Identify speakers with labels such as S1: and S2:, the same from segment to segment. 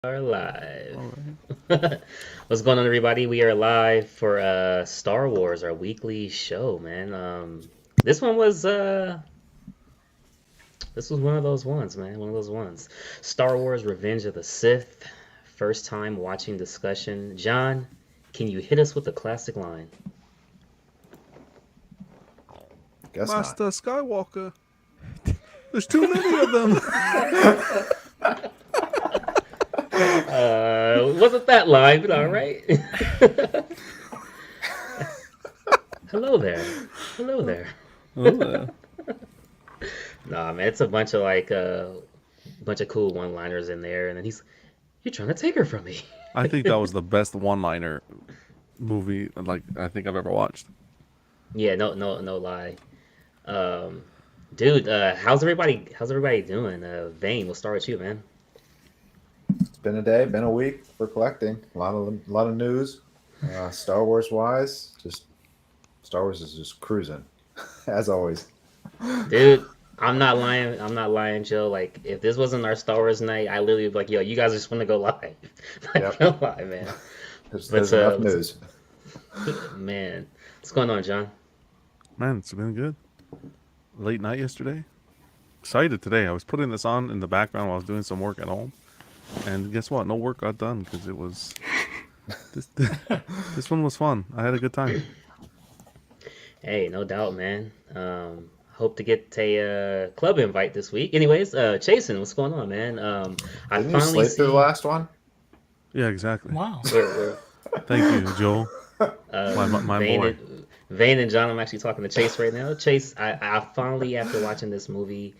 S1: Are live.
S2: All right.
S1: What's going on, everybody? We are live for Star Wars, our weekly show, man. This one was this was one of those ones, man. One of those ones. Star Wars: Revenge of the Sith. First time watching discussion. John, can you hit us with the classic line?
S3: Guess not.
S2: Master Skywalker. There's too many of them.
S1: Wasn't that line, but all right. Hello there. Hello there.
S2: Oh,
S1: Nah, man, it's a bunch of bunch of cool one-liners in there, and then you're trying to take her from me.
S2: I think that was the best one-liner movie I think I've ever watched.
S1: Yeah, no lie. Dude, how's everybody doing? Vane, we'll start with you, man.
S3: It's been a day, been a week for collecting. A lot of news. Star Wars wise, just Star Wars is just cruising, as always.
S1: Dude, I'm not lying, Joe. Like, if this wasn't our Star Wars night, I literally would be like, yo, you guys just want to go live.
S3: Yep.
S1: No lie, man.
S3: There's enough news.
S1: Man, what's going on, John?
S2: Man, it's been good. Late night yesterday. Excited today. I was putting this on in the background while I was doing some work at home. And guess what? No work got done because it was... This one was fun. I had a good time.
S1: Hey, no doubt, man. Hope to get a club invite this week. Anyways, Chasen, what's going on, man? I
S3: Didn't you
S1: finally
S3: sleep through the last one?
S2: Yeah, exactly.
S4: Wow.
S1: we're,
S2: Thank you, Joel. My
S1: Vane,
S2: boy.
S1: Vane and John. I'm actually talking to Chase right now. Chase, I finally, after watching this movie,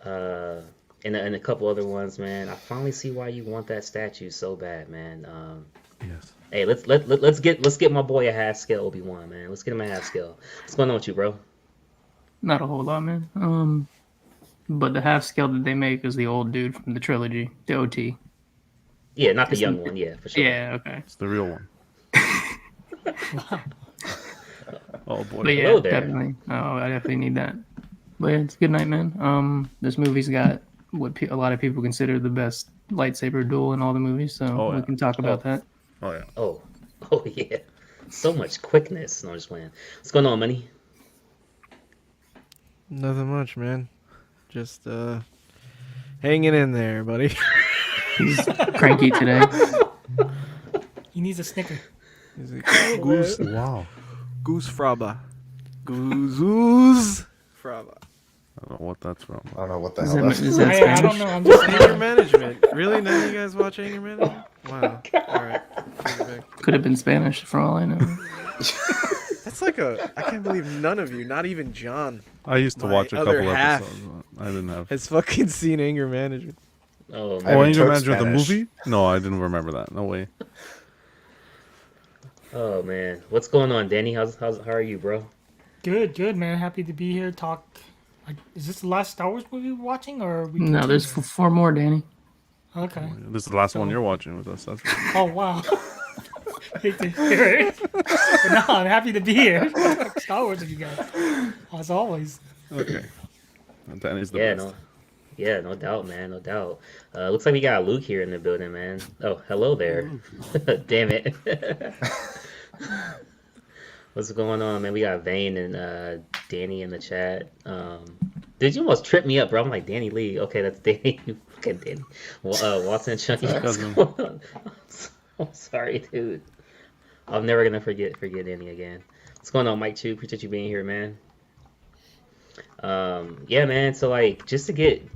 S1: and a couple other ones, man, I finally see why you want that statue so bad, man.
S2: Yes.
S1: Hey, let's get my boy a half scale Obi-Wan, man. Let's get him a half scale. What's going on with you, bro?
S4: Not a whole lot, man. But the half scale that they make is the old dude from the trilogy, the OT.
S1: Yeah, not the young one. Yeah, for sure.
S4: Yeah, okay.
S2: It's the real one. Oh, boy.
S4: But yeah,
S1: Hello there.
S4: definitely. Oh, I definitely need that. But yeah, it's a good night, man. This movie's got what a lot of people consider the best lightsaber duel in all the movies, so
S2: Oh,
S4: we
S2: yeah.
S4: can talk about that.
S2: Oh, yeah.
S1: Oh, oh yeah. So much quickness. No, I'm just playing. What's going on, Money?
S5: Nothing much, man. Just hanging in there, buddy.
S4: He's cranky today.
S6: He needs a Snicker.
S5: He's like, Goose,
S2: Wow.
S5: Goose Fraba. Goose Fraba.
S2: I don't know what that's from.
S3: I don't know what the
S4: Is
S3: hell
S4: that,
S3: that's.
S4: is that
S6: I
S4: Spanish?
S6: don't know. I'm just
S5: Anger management. Really? None of you guys watch anger management? Wow. Alright.
S4: Could have been Spanish for all I know.
S5: That's like I can't believe none of you, not even John,
S2: I used to
S5: My
S2: watch a
S5: other
S2: couple
S5: half.
S2: episodes. But I didn't have.
S5: has fucking seen anger management.
S1: Oh,
S3: I
S1: man.
S2: Oh,
S3: haven't
S2: Anger
S3: took
S2: Manager, the
S3: Spanish.
S2: movie? No, I didn't remember that. No way.
S1: Oh man. What's going on, Danny? How are you, bro?
S6: good, man. Happy to be here. Talk. Is this the last Star Wars movie we're watching, or are we?
S4: No, there's
S6: continuing?
S4: four more, Danny.
S6: Okay.
S2: This is the last one you're watching with us. That's right.
S6: Oh wow. Hate to hear it. But no, I'm happy to be here. Star Wars with you guys, as always.
S2: Okay. Danny's the
S1: Yeah,
S2: best.
S1: no. Yeah, no doubt, man. No doubt. Looks like we got Luke here in the building, man. Oh, hello there. Damn it. What's going on, man? We got Vane and Danny in the chat. Did you almost trip me up, bro? I'm like, Danny Lee. Okay, that's Danny. Okay, Danny. Watson Chunky. What's
S2: cousin.
S1: going on? I'm sorry, dude. I'm never gonna forget Danny again. What's going on, Mike Chu? Appreciate you being here, man. Yeah, man. So like, just to get,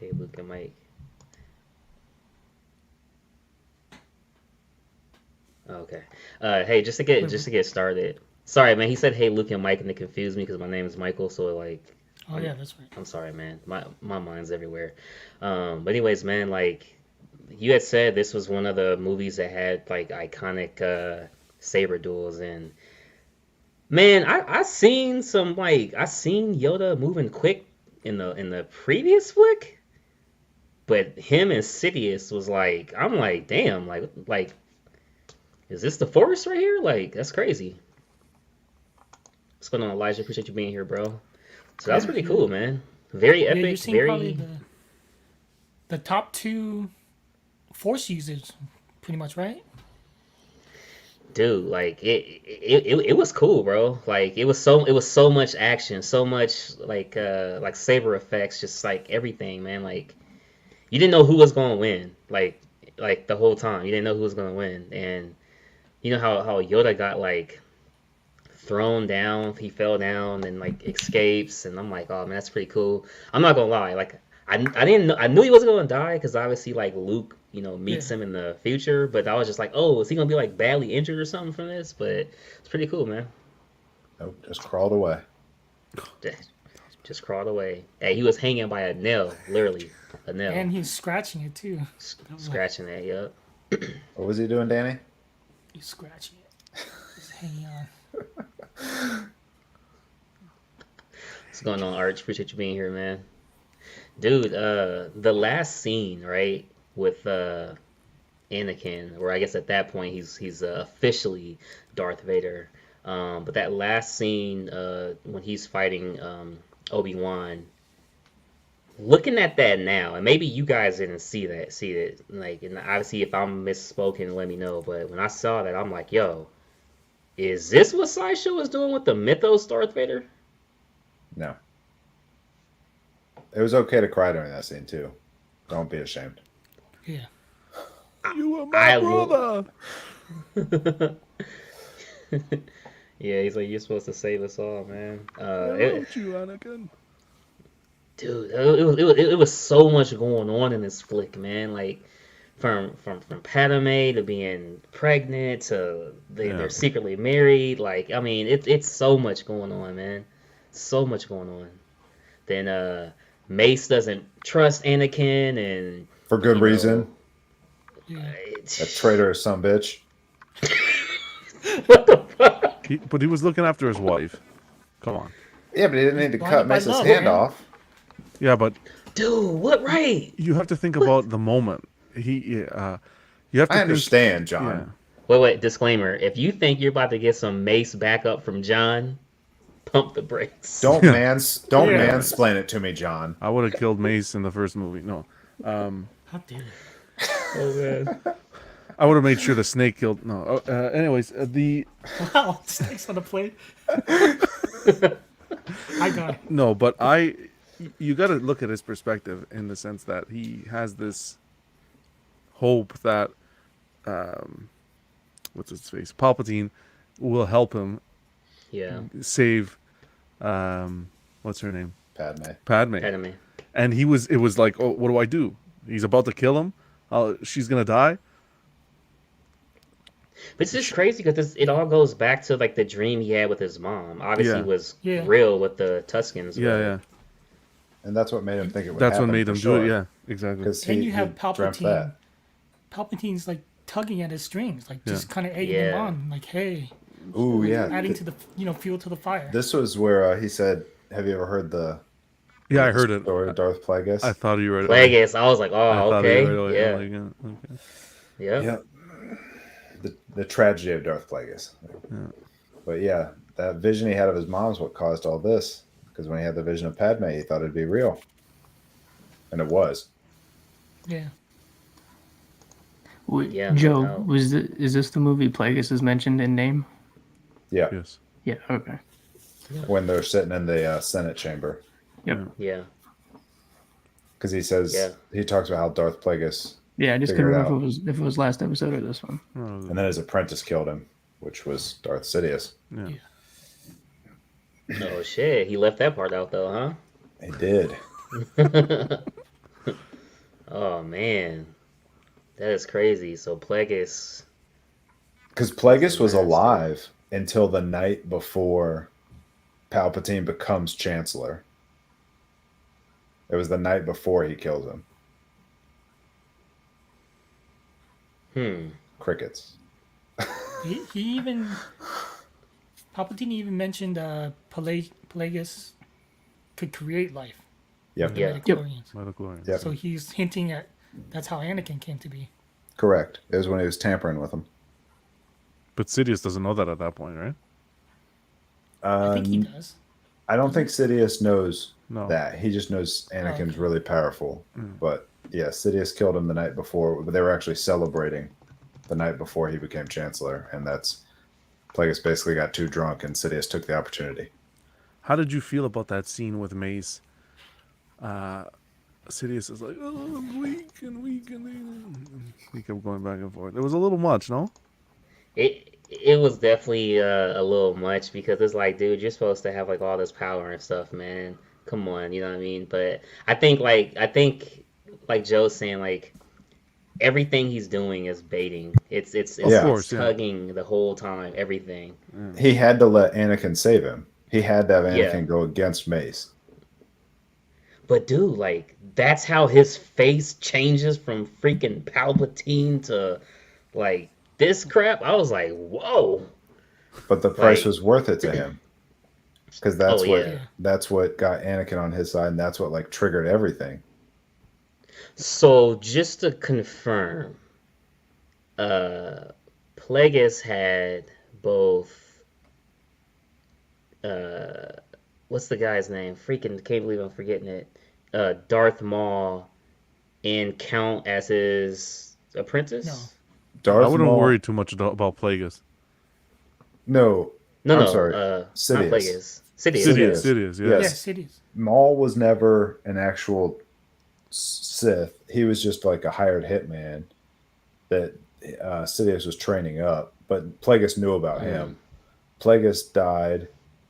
S1: hey, Luke and Mike. Okay. Hey, just to get started. Sorry, man. He said, "Hey, Luke and Mike," and it confused me because my name is Michael. So like,
S6: Oh yeah, that's right.
S1: I'm sorry, man. My mind's everywhere. But anyways, man, like you had said, this was one of the movies that had like iconic saber duels, and man, I seen Yoda moving quick in the previous flick, but him and Sidious was like, I'm like, damn, like, is this the Force right here? Like, that's crazy. What's going on, Elijah? Appreciate you being here, bro. So that was pretty cool, man. Very
S6: Yeah,
S1: epic.
S6: you're seeing probably
S1: Very.
S6: the top two Force users, pretty much, right?
S1: Dude, like it was cool, bro. Like it was so much action, so much like saber effects, just like everything, man. Like you didn't know who was gonna win, like the whole time. You didn't know who was gonna win, and you know how Yoda got like thrown down, he fell down and like escapes, and I'm like, oh man, that's pretty cool. I'm not gonna lie, like I didn't know, I knew he wasn't gonna die because obviously like Luke,
S6: Yeah.
S1: meets him in the future, but I was just like, oh, is he gonna be like badly injured or something from this? But it's pretty cool, man.
S3: Nope, just crawled away.
S1: Just crawled away. Hey, he was hanging by a nail, literally a nail,
S6: And he's scratching it too. That was like,
S1: scratching that. Yup.
S3: What was he doing, Danny?
S6: he's scratching it. He's hanging on.
S1: What's going on, Arch? Appreciate you being here, man. Dude, the last scene, right, with Anakin, where I guess at that point he's officially Darth Vader. But that last scene, when he's fighting Obi-Wan, looking at that now, and maybe you guys didn't see it, like, and obviously if I'm misspoken, let me know. But when I saw that, I'm like, yo, is this what Sideshow is doing with the Mythos Darth Vader?
S3: No. It was okay to cry during that scene too. Don't be ashamed.
S6: Yeah.
S2: You are my
S1: I
S2: brother.
S1: Yeah, he's like, you're supposed to save us all, man.
S2: I love you, Anakin.
S1: Dude, it was so much going on in this flick, man. Like from Padme to being pregnant to they're secretly married. Like, I mean, it's so much going on, man. So much going on. Then Mace doesn't trust Anakin, and
S3: For good
S1: you know,
S3: reason.
S6: Yeah.
S3: That traitorous son bitch.
S1: What the fuck?
S2: But he was looking after his wife. Come on.
S3: Yeah, but he didn't need to
S6: Blinded
S3: cut
S6: by
S3: Mace's
S6: love,
S3: hand
S6: man.
S3: off.
S2: Yeah, but
S1: Dude, what right?
S2: you have to think about the moment. You have to
S3: I
S2: think,
S3: understand, John.
S2: yeah.
S1: Wait, disclaimer. If you think you're about to get some Mace backup from John, pump the brakes.
S3: Don't
S6: Yeah.
S3: mansplain it to me, John.
S2: I would have killed Mace in the first movie. No.
S6: How dare you?
S1: Oh, man.
S2: I would have made sure the snake killed. No. Anyways, the
S6: Wow, snakes on the plate. I got it.
S2: no, but you got to look at his perspective in the sense that he has this hope that what's his face, Palpatine, will help him
S1: Yeah,
S2: save what's her name,
S3: Padme.
S2: Padme.
S1: enemy.
S2: And it was like, oh, what do I do? He's about to kill him. She's gonna die.
S1: But it's just crazy because it all goes back to like the dream he had with his mom. Obviously,
S2: Yeah.
S1: it was
S6: Yeah.
S1: real with the Tuscans.
S2: Yeah, yeah.
S3: And that's what made him think it would
S2: That's
S3: happen.
S2: what made him do it. Yeah, exactly.
S3: Because
S6: Then
S3: he,
S6: you have
S3: he dreamt
S6: Palpatine.
S3: that.
S6: Palpatine's like tugging at his strings, like
S2: Yeah.
S6: just kind of egging him
S1: Yeah.
S6: on, like, hey,
S3: Ooh, yeah.
S6: adding to the fuel to the fire.
S3: This was where he said, "Have you ever heard the
S2: Yeah, I heard it.
S3: story of Darth Plagueis?"
S2: I thought you were right.
S1: Plagueis. I was like,
S2: I
S1: oh,
S2: thought
S1: okay,
S2: you were right away.
S1: yeah,
S2: I'm like, yeah, okay.
S1: yeah.
S3: Yeah. The tragedy of Darth Plagueis. But yeah, that vision he had of his mom's what caused all this. Because when he had the vision of Padme, he thought it'd be real, and it was.
S6: Yeah.
S4: Wait,
S1: Yeah, no
S4: Joe,
S1: doubt.
S4: is this the movie Plagueis is mentioned in name?
S3: Yeah,
S2: Yes.
S4: Yeah. Okay.
S3: when they're sitting in the Senate chamber,
S4: Yep.
S1: Yeah,
S3: because he says
S1: Yeah.
S3: he talks about how Darth Plagueis
S4: Yeah, I just
S3: Figure
S4: couldn't
S3: it
S4: remember
S3: out.
S4: if it was last episode or this one.
S3: and then his apprentice killed him, which was Darth Sidious.
S2: Yeah.
S1: oh shit, he left that part out though,
S3: He did.
S1: huh? Oh man, that is crazy. So Plagueis,
S3: Because Plagueis was alive until the night before Palpatine becomes Chancellor. It was the night before he kills him. Crickets.
S6: He even Palpatine even mentioned Plagueis could create life.
S3: Yep.
S1: Yeah.
S6: Midichlorians.
S2: Midichlorians.
S3: Yep.
S6: So he's hinting at that's how Anakin came to be.
S3: Correct. It was when he was tampering with him.
S2: But Sidious doesn't know that at that point, right?
S6: I think he does.
S3: I don't think Sidious knows
S2: No.
S3: that. He just knows Anakin's
S6: okay.
S3: really powerful.
S2: Mm.
S3: But yeah, Sidious killed him the night before. But they were actually celebrating the night before he became Chancellor, and that's Plagueis basically got too drunk, and Sidious took the opportunity.
S2: How did you feel about that scene with Mace? Sidious is like, oh, I'm weak and weak and he kept going back and forth. It was a little much, no?
S1: It was definitely a little much because it's like, dude, you're supposed to have like all this power and stuff, man. Come on, you know what I mean? But I think like Joe's saying, like everything he's doing is baiting. It's
S3: Of
S2: course, yeah.
S1: tugging the whole time, everything.
S3: He had to let Anakin save him. He had to have Anakin
S1: Yeah.
S3: go against Mace.
S1: But dude, like that's how his face changes from freaking Palpatine to like this crap. I was like, whoa.
S3: But the price
S1: Like-
S3: was worth it to him. Because
S1: Oh, yeah.
S3: that's what got Anakin on his side, and that's what like triggered everything.
S1: So just to confirm, Plagueis had both what's the guy's name? Freaking can't believe I'm forgetting it. Darth Maul and Count as his apprentice?
S6: No.
S3: Darth
S2: I wouldn't
S3: Maul,
S2: worry too much about Plagueis.
S3: No,
S1: No,
S3: I'm
S1: no,
S3: sorry.
S1: not
S3: Sidious.
S1: Plagueis. Sidious.
S3: Sidious.
S2: Sidious, yeah.
S3: Yes.
S6: Yes, it is.
S3: Maul was never an actual Sith. He was just like a hired hitman that Sidious was training up. But Plagueis knew about him. Plagueis died,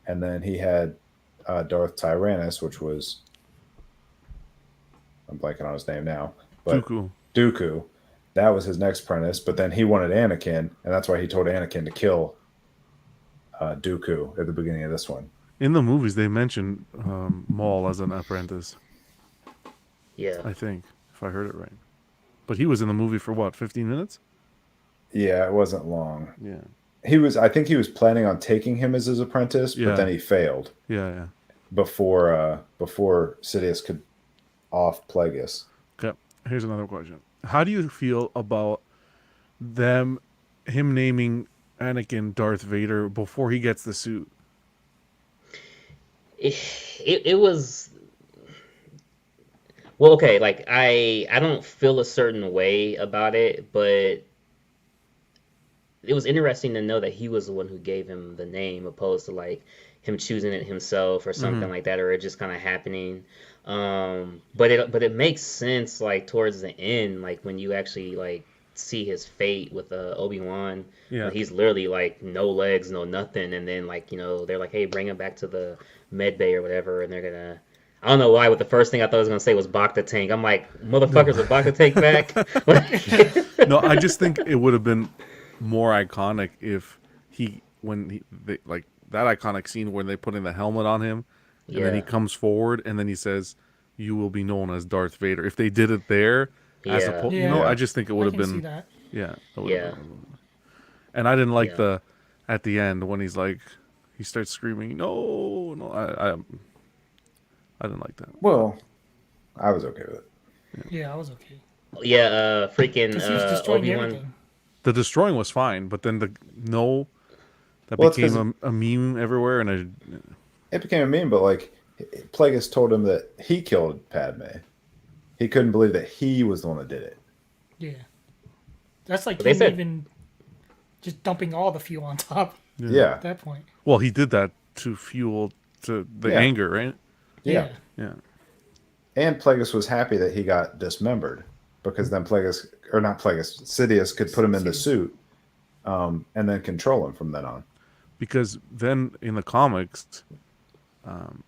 S3: and then he had Darth Tyrannus, which was I'm blanking on his name now, but Dooku. That was his next apprentice. But then he wanted Anakin, and that's why he told Anakin to kill Dooku at the beginning of this one.
S2: In the movies, they mentioned Maul as an apprentice,
S1: Yeah.
S2: I think, if I heard it right. But he was in the movie for what, 15 minutes?
S3: Yeah, it wasn't long.
S2: Yeah.
S3: I think he was planning on taking him as his apprentice,
S2: Yeah.
S3: but then he failed
S2: Yeah.
S3: before Sidious could off Plagueis.
S2: Okay. Here's another question. How do you feel about him naming Anakin Darth Vader before he gets the suit?
S1: It was well, okay, like I don't feel a certain way about it, but it was interesting to know that he was the one who gave him the name opposed to like him choosing it himself or something like that, or it just kind of happening. But it makes sense like towards the end, like when you actually like see his fate with Obi-Wan.
S2: Yeah.
S1: He's literally like no legs, no nothing, and then like, you know, they're like, hey, bring him back to the med bay or whatever, and they're gonna I don't know why, but the first thing I thought I was gonna say was Bacta Tank. I'm like, motherfuckers, with Bacta Tank back?
S2: No, I just think it would have been more iconic if like that iconic scene where they put in the helmet on him, and then he
S1: Yeah.
S2: comes forward, and then he says, "You will be known as Darth Vader." If they did it there, as
S1: Yeah.
S2: you know,
S6: Yeah.
S2: I just think it would
S6: I
S2: have
S6: can see
S2: been,
S6: that.
S2: yeah, that would
S1: Yeah.
S2: have been. And I didn't like
S1: Yeah.
S2: at the end when he's like, he starts screaming, "No, no!" I didn't like that.
S3: Well, I was okay with it.
S6: Yeah, I was okay.
S1: Yeah, freaking
S6: Because he was destroying
S1: Obi-Wan.
S6: everything.
S2: The destroying was fine, but then that
S3: Well, it's
S2: became a meme everywhere, and
S3: It became a meme, but like Plagueis told him that he killed Padme. He couldn't believe that he was the one that did it.
S6: Yeah. That's like
S1: But they
S6: him
S1: said-
S6: even just dumping all the fuel on top
S3: Yeah.
S6: at that point.
S2: well, he did that to fuel the
S3: Yeah.
S2: anger, right?
S3: Yeah.
S2: Yeah.
S3: And Plagueis was happy that he got dismembered because then Sidious could put him in the suit and then control him from then on.
S2: Because then in the comics,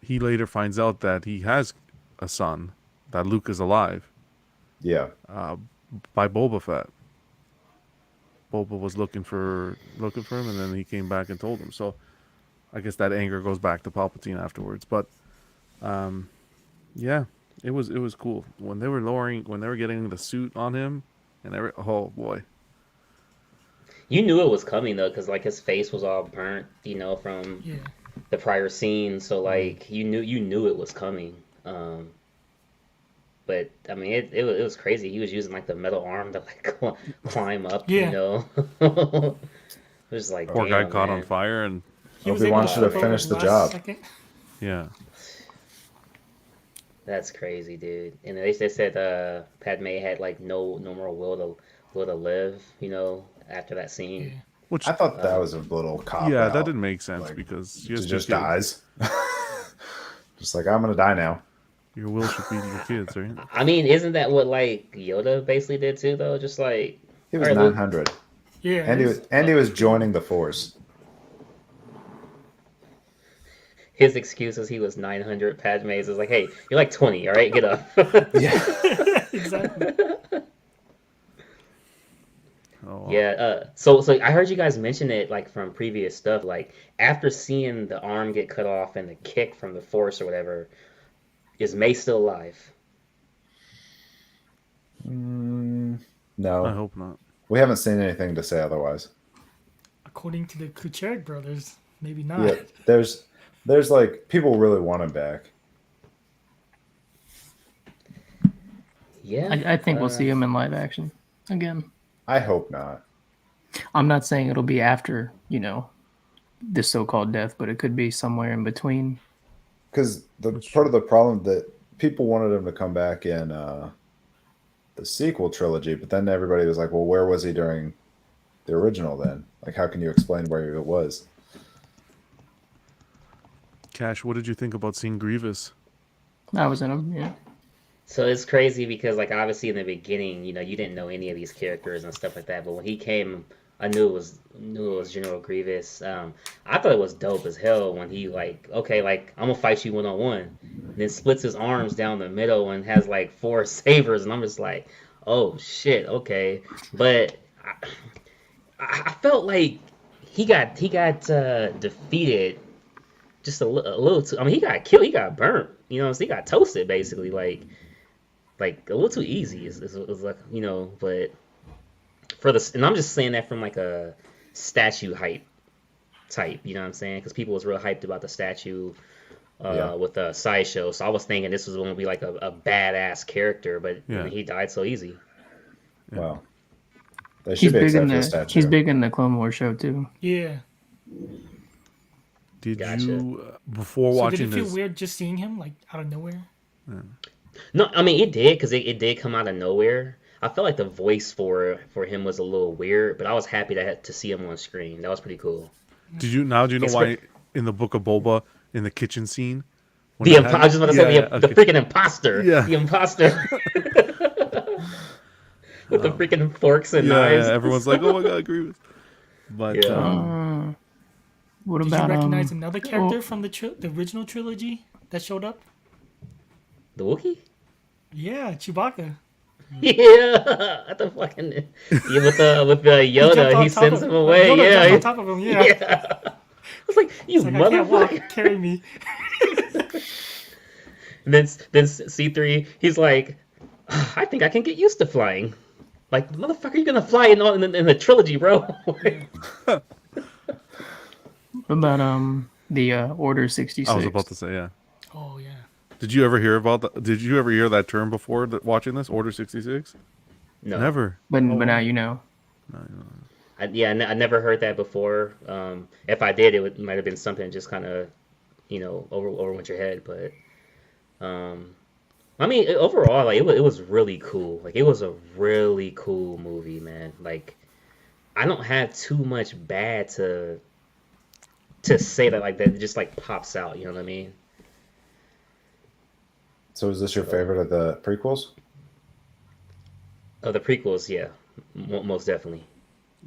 S2: he later finds out that he has a son, that Luke is alive,
S3: Yeah.
S2: by Boba Fett. Boba was looking for him, and then he came back and told him. So I guess that anger goes back to Palpatine afterwards. But yeah, it was cool when they were getting the suit on him, and oh boy.
S1: You knew it was coming though, because like his face was all burnt, you know, from
S6: Yeah.
S1: the prior scene. So like you knew it was coming. But I mean, it was crazy. He was using like the metal arm to like climb up,
S6: Yeah.
S1: you know. It was like
S2: Poor guy
S1: damn,
S2: caught
S1: man.
S2: on fire, and
S6: He was
S3: Obi-Wan
S6: able to
S3: should have
S6: flip over
S3: finished the
S6: last
S3: job.
S6: second.
S2: Yeah.
S1: That's crazy, dude. And they said Padme had like no more will to live, after that
S6: Yeah.
S1: scene.
S2: Which,
S3: I thought that was a little cop
S2: yeah,
S3: out.
S2: that didn't make sense
S3: like,
S2: because she
S3: she
S2: has two
S3: just
S2: kids.
S3: dies. Just like, I'm gonna die now.
S2: Your will should be your kids, right?
S1: I mean, isn't that what like Yoda basically did too, though? Just like,
S3: He
S1: all
S3: was
S1: right, Luke.
S3: 900,
S6: Yeah.
S3: and he was joining the Force.
S1: His excuse is he was 900. Padme's is like, hey, you're like 20, all right, get up.
S3: Yeah.
S6: Exactly.
S2: Oh, wow.
S1: Yeah. So I heard you guys mention it like from previous stuff. Like after seeing the arm get cut off and the kick from the Force or whatever, is May still alive?
S2: I
S3: No,
S2: hope not.
S3: we haven't seen anything to say otherwise.
S6: According to the Kucheric brothers, maybe not.
S3: Yeah, there's like people really want him back.
S1: Yeah.
S4: I think we'll see him in live action again.
S3: I hope not.
S4: I'm not saying it'll be after, this so-called death, but it could be somewhere in between.
S3: Because the part of the problem that people wanted him to come back in the sequel trilogy, but then everybody was like, well, where was he during the original then? Like, how can you explain where it was?
S2: Cash, what did you think about seeing Grievous?
S4: I was in him, yeah.
S1: So it's crazy because like obviously in the beginning, you didn't know any of these characters and stuff like that. But when he came, I knew it was General Grievous. I thought it was dope as hell when he like, okay, like I'm gonna fight you 1-on-1, then splits his arms down the middle and has like 4 sabers, and I'm just like, oh shit, okay. But I felt like he got defeated just a little too. I mean, he got killed, he got burnt. So he got toasted basically, like a little too easy is like, but for this, and I'm just saying that from like a statue hype type, you know what I'm saying? Because people was real hyped about the statue with the sideshow, so I was thinking this was going to be like a badass character, but he died so easy.
S2: Yeah.
S3: Well, they should be excited for the statue.
S4: He's big in the Clone Wars show too.
S6: Yeah.
S2: Did
S1: Gotcha.
S2: you, before
S6: So
S2: watching
S6: did it feel
S2: this...
S6: weird just seeing him like out of nowhere?
S1: No, I mean it did because it did come out of nowhere. I felt like the voice for him was a little weird, but I was happy to see him on screen. That was pretty cool.
S2: Do you know why in the Book of Boba, in the kitchen scene...
S1: I was just about to say the freaking imposter.
S2: Yeah.
S1: The imposter. With the freaking forks and knives.
S2: Yeah, everyone's like, oh my god, Grievous. But,
S1: Yeah.
S4: What
S6: Did
S4: about
S6: you recognize another character from the original trilogy that showed up?
S1: The Wookiee?
S6: Yeah, Chewbacca.
S1: Yeah, at the fucking with Yoda, he sends him away.
S6: Yoda
S1: Yeah,
S6: jumped on top of him. Yeah.
S1: yeah. I was like, you
S6: It's like, I can't walk.
S1: motherfucker.
S6: Carry me.
S1: And then C3, he's like, I think I can get used to flying. Like, motherfucker, you're gonna fly in the trilogy, bro.
S4: what about the Order 66?
S2: I was about to say, yeah.
S6: Oh yeah.
S2: Did you ever hear about that? Did you ever hear that term before watching this, Order 66?
S1: No.
S2: Never.
S4: But now you know.
S1: I never heard that before. If I did, it might have been something just kind of, overwent your head. But, I mean, overall, like it was really cool. Like it was a really cool movie, man. Like I don't have too much bad to say that just like pops out. You know what I mean?
S3: So is this your favorite of the prequels?
S1: Oh, the prequels, yeah, most definitely.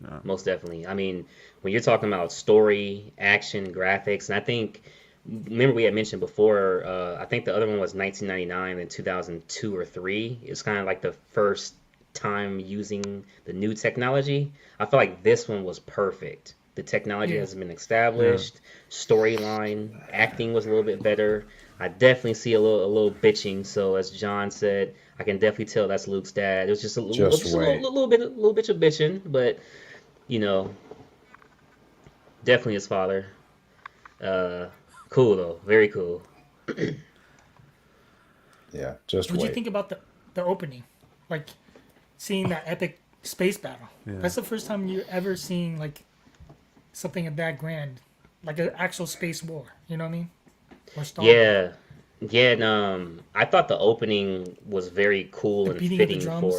S2: Yeah.
S1: Most definitely. I mean, when you're talking about story, action, graphics, and I think, remember we had mentioned before, I think the other one was 1999 and 2002 or 3. It's kind of like the first time using the new technology. I feel like this one was perfect. The technology has been established, storyline, acting was a little bit better. I definitely see a little bitching. So as John said, I can definitely tell that's Luke's dad. It was just a little bit of bitching, but definitely his father. Cool though, very cool.
S3: Yeah, just
S6: What do
S3: wait.
S6: you think about the opening? Like seeing that epic space battle.
S2: Yeah.
S6: That's the first time you ever seen like something of that grand, like an actual space war. You know what I mean? Or Star Wars.
S1: Yeah, yeah, and I thought the opening was very cool
S6: The
S1: and
S6: beating of the
S1: fitting
S6: drums.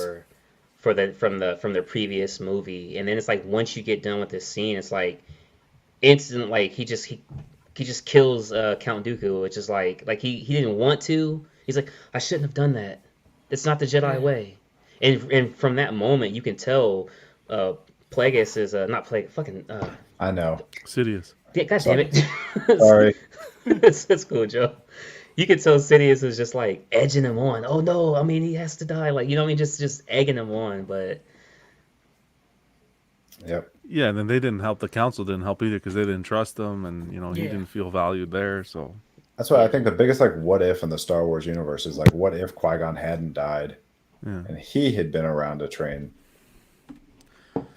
S1: for the from the previous movie. And then it's like once you get done with this scene, it's like instant like he just kills Count Dooku, which is like he didn't want to. He's like, I shouldn't have done that. It's not the Jedi
S6: Yeah.
S1: way. And from that moment, you can tell Plagueis is not Plague fucking
S3: I know.
S2: Sidious.
S1: yeah, God damn it.
S3: Sorry.
S1: it's cool, Joe. You can tell Sidious is just like edging him on. Oh no, I mean he has to die. Like you know what I mean, just egging him on. But
S3: Yep.
S2: Yeah, and then they didn't help. The council didn't help either because they didn't trust him, and you know he
S6: Yeah.
S2: didn't feel valued there. So
S3: That's why I think the biggest like what if in the Star Wars universe is like what if Qui-Gon hadn't died
S2: yeah.
S3: and he had been around to train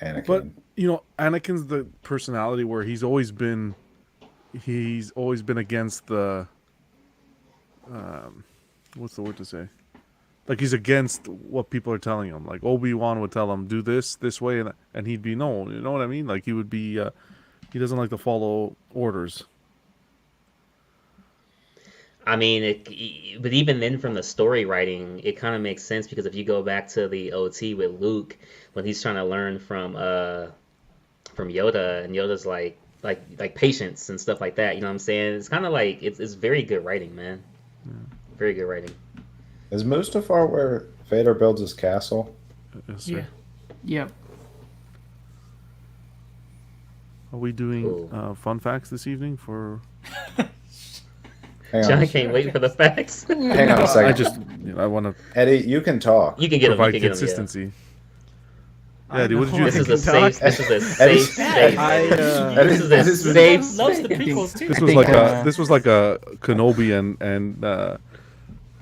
S3: Anakin.
S2: But you know, Anakin's the personality where he's always been against the what's the word to say? Like he's against what people are telling him. Like Obi-Wan would tell him, "Do this way," and he'd be no. You know what I mean? Like he would be. He doesn't like to follow orders.
S1: I mean, but even then, from the story writing, it kind of makes sense because if you go back to the OT with Luke when he's trying to learn from Yoda, and Yoda's like patience and stuff like that. You know what I'm saying? It's kind of like it's very good writing, man. Very good writing.
S3: Is Mustafar where Vader builds his castle?
S2: Yes, sir.
S6: Yeah.
S4: Yep.
S2: Are we doing
S1: Cool.
S2: fun facts this evening? For
S3: Hang
S1: John
S3: on.
S1: can't wait for the facts.
S3: Hang on a second.
S2: I want to
S3: Eddie, you can talk.
S1: You can get them. You
S2: provide
S1: can get them. Yeah.
S2: consistency.
S5: I
S2: Eddie, what did
S5: know
S2: you
S5: I
S1: This
S2: think?
S1: is a
S5: can talk.
S1: safe. This is a
S3: Eddie's-
S1: safe space. This is a
S3: Eddie's-
S1: safe.
S6: Loves the
S1: space.
S6: prequels too.
S2: This
S4: I
S2: was
S4: think,
S2: like this was like a Kenobi and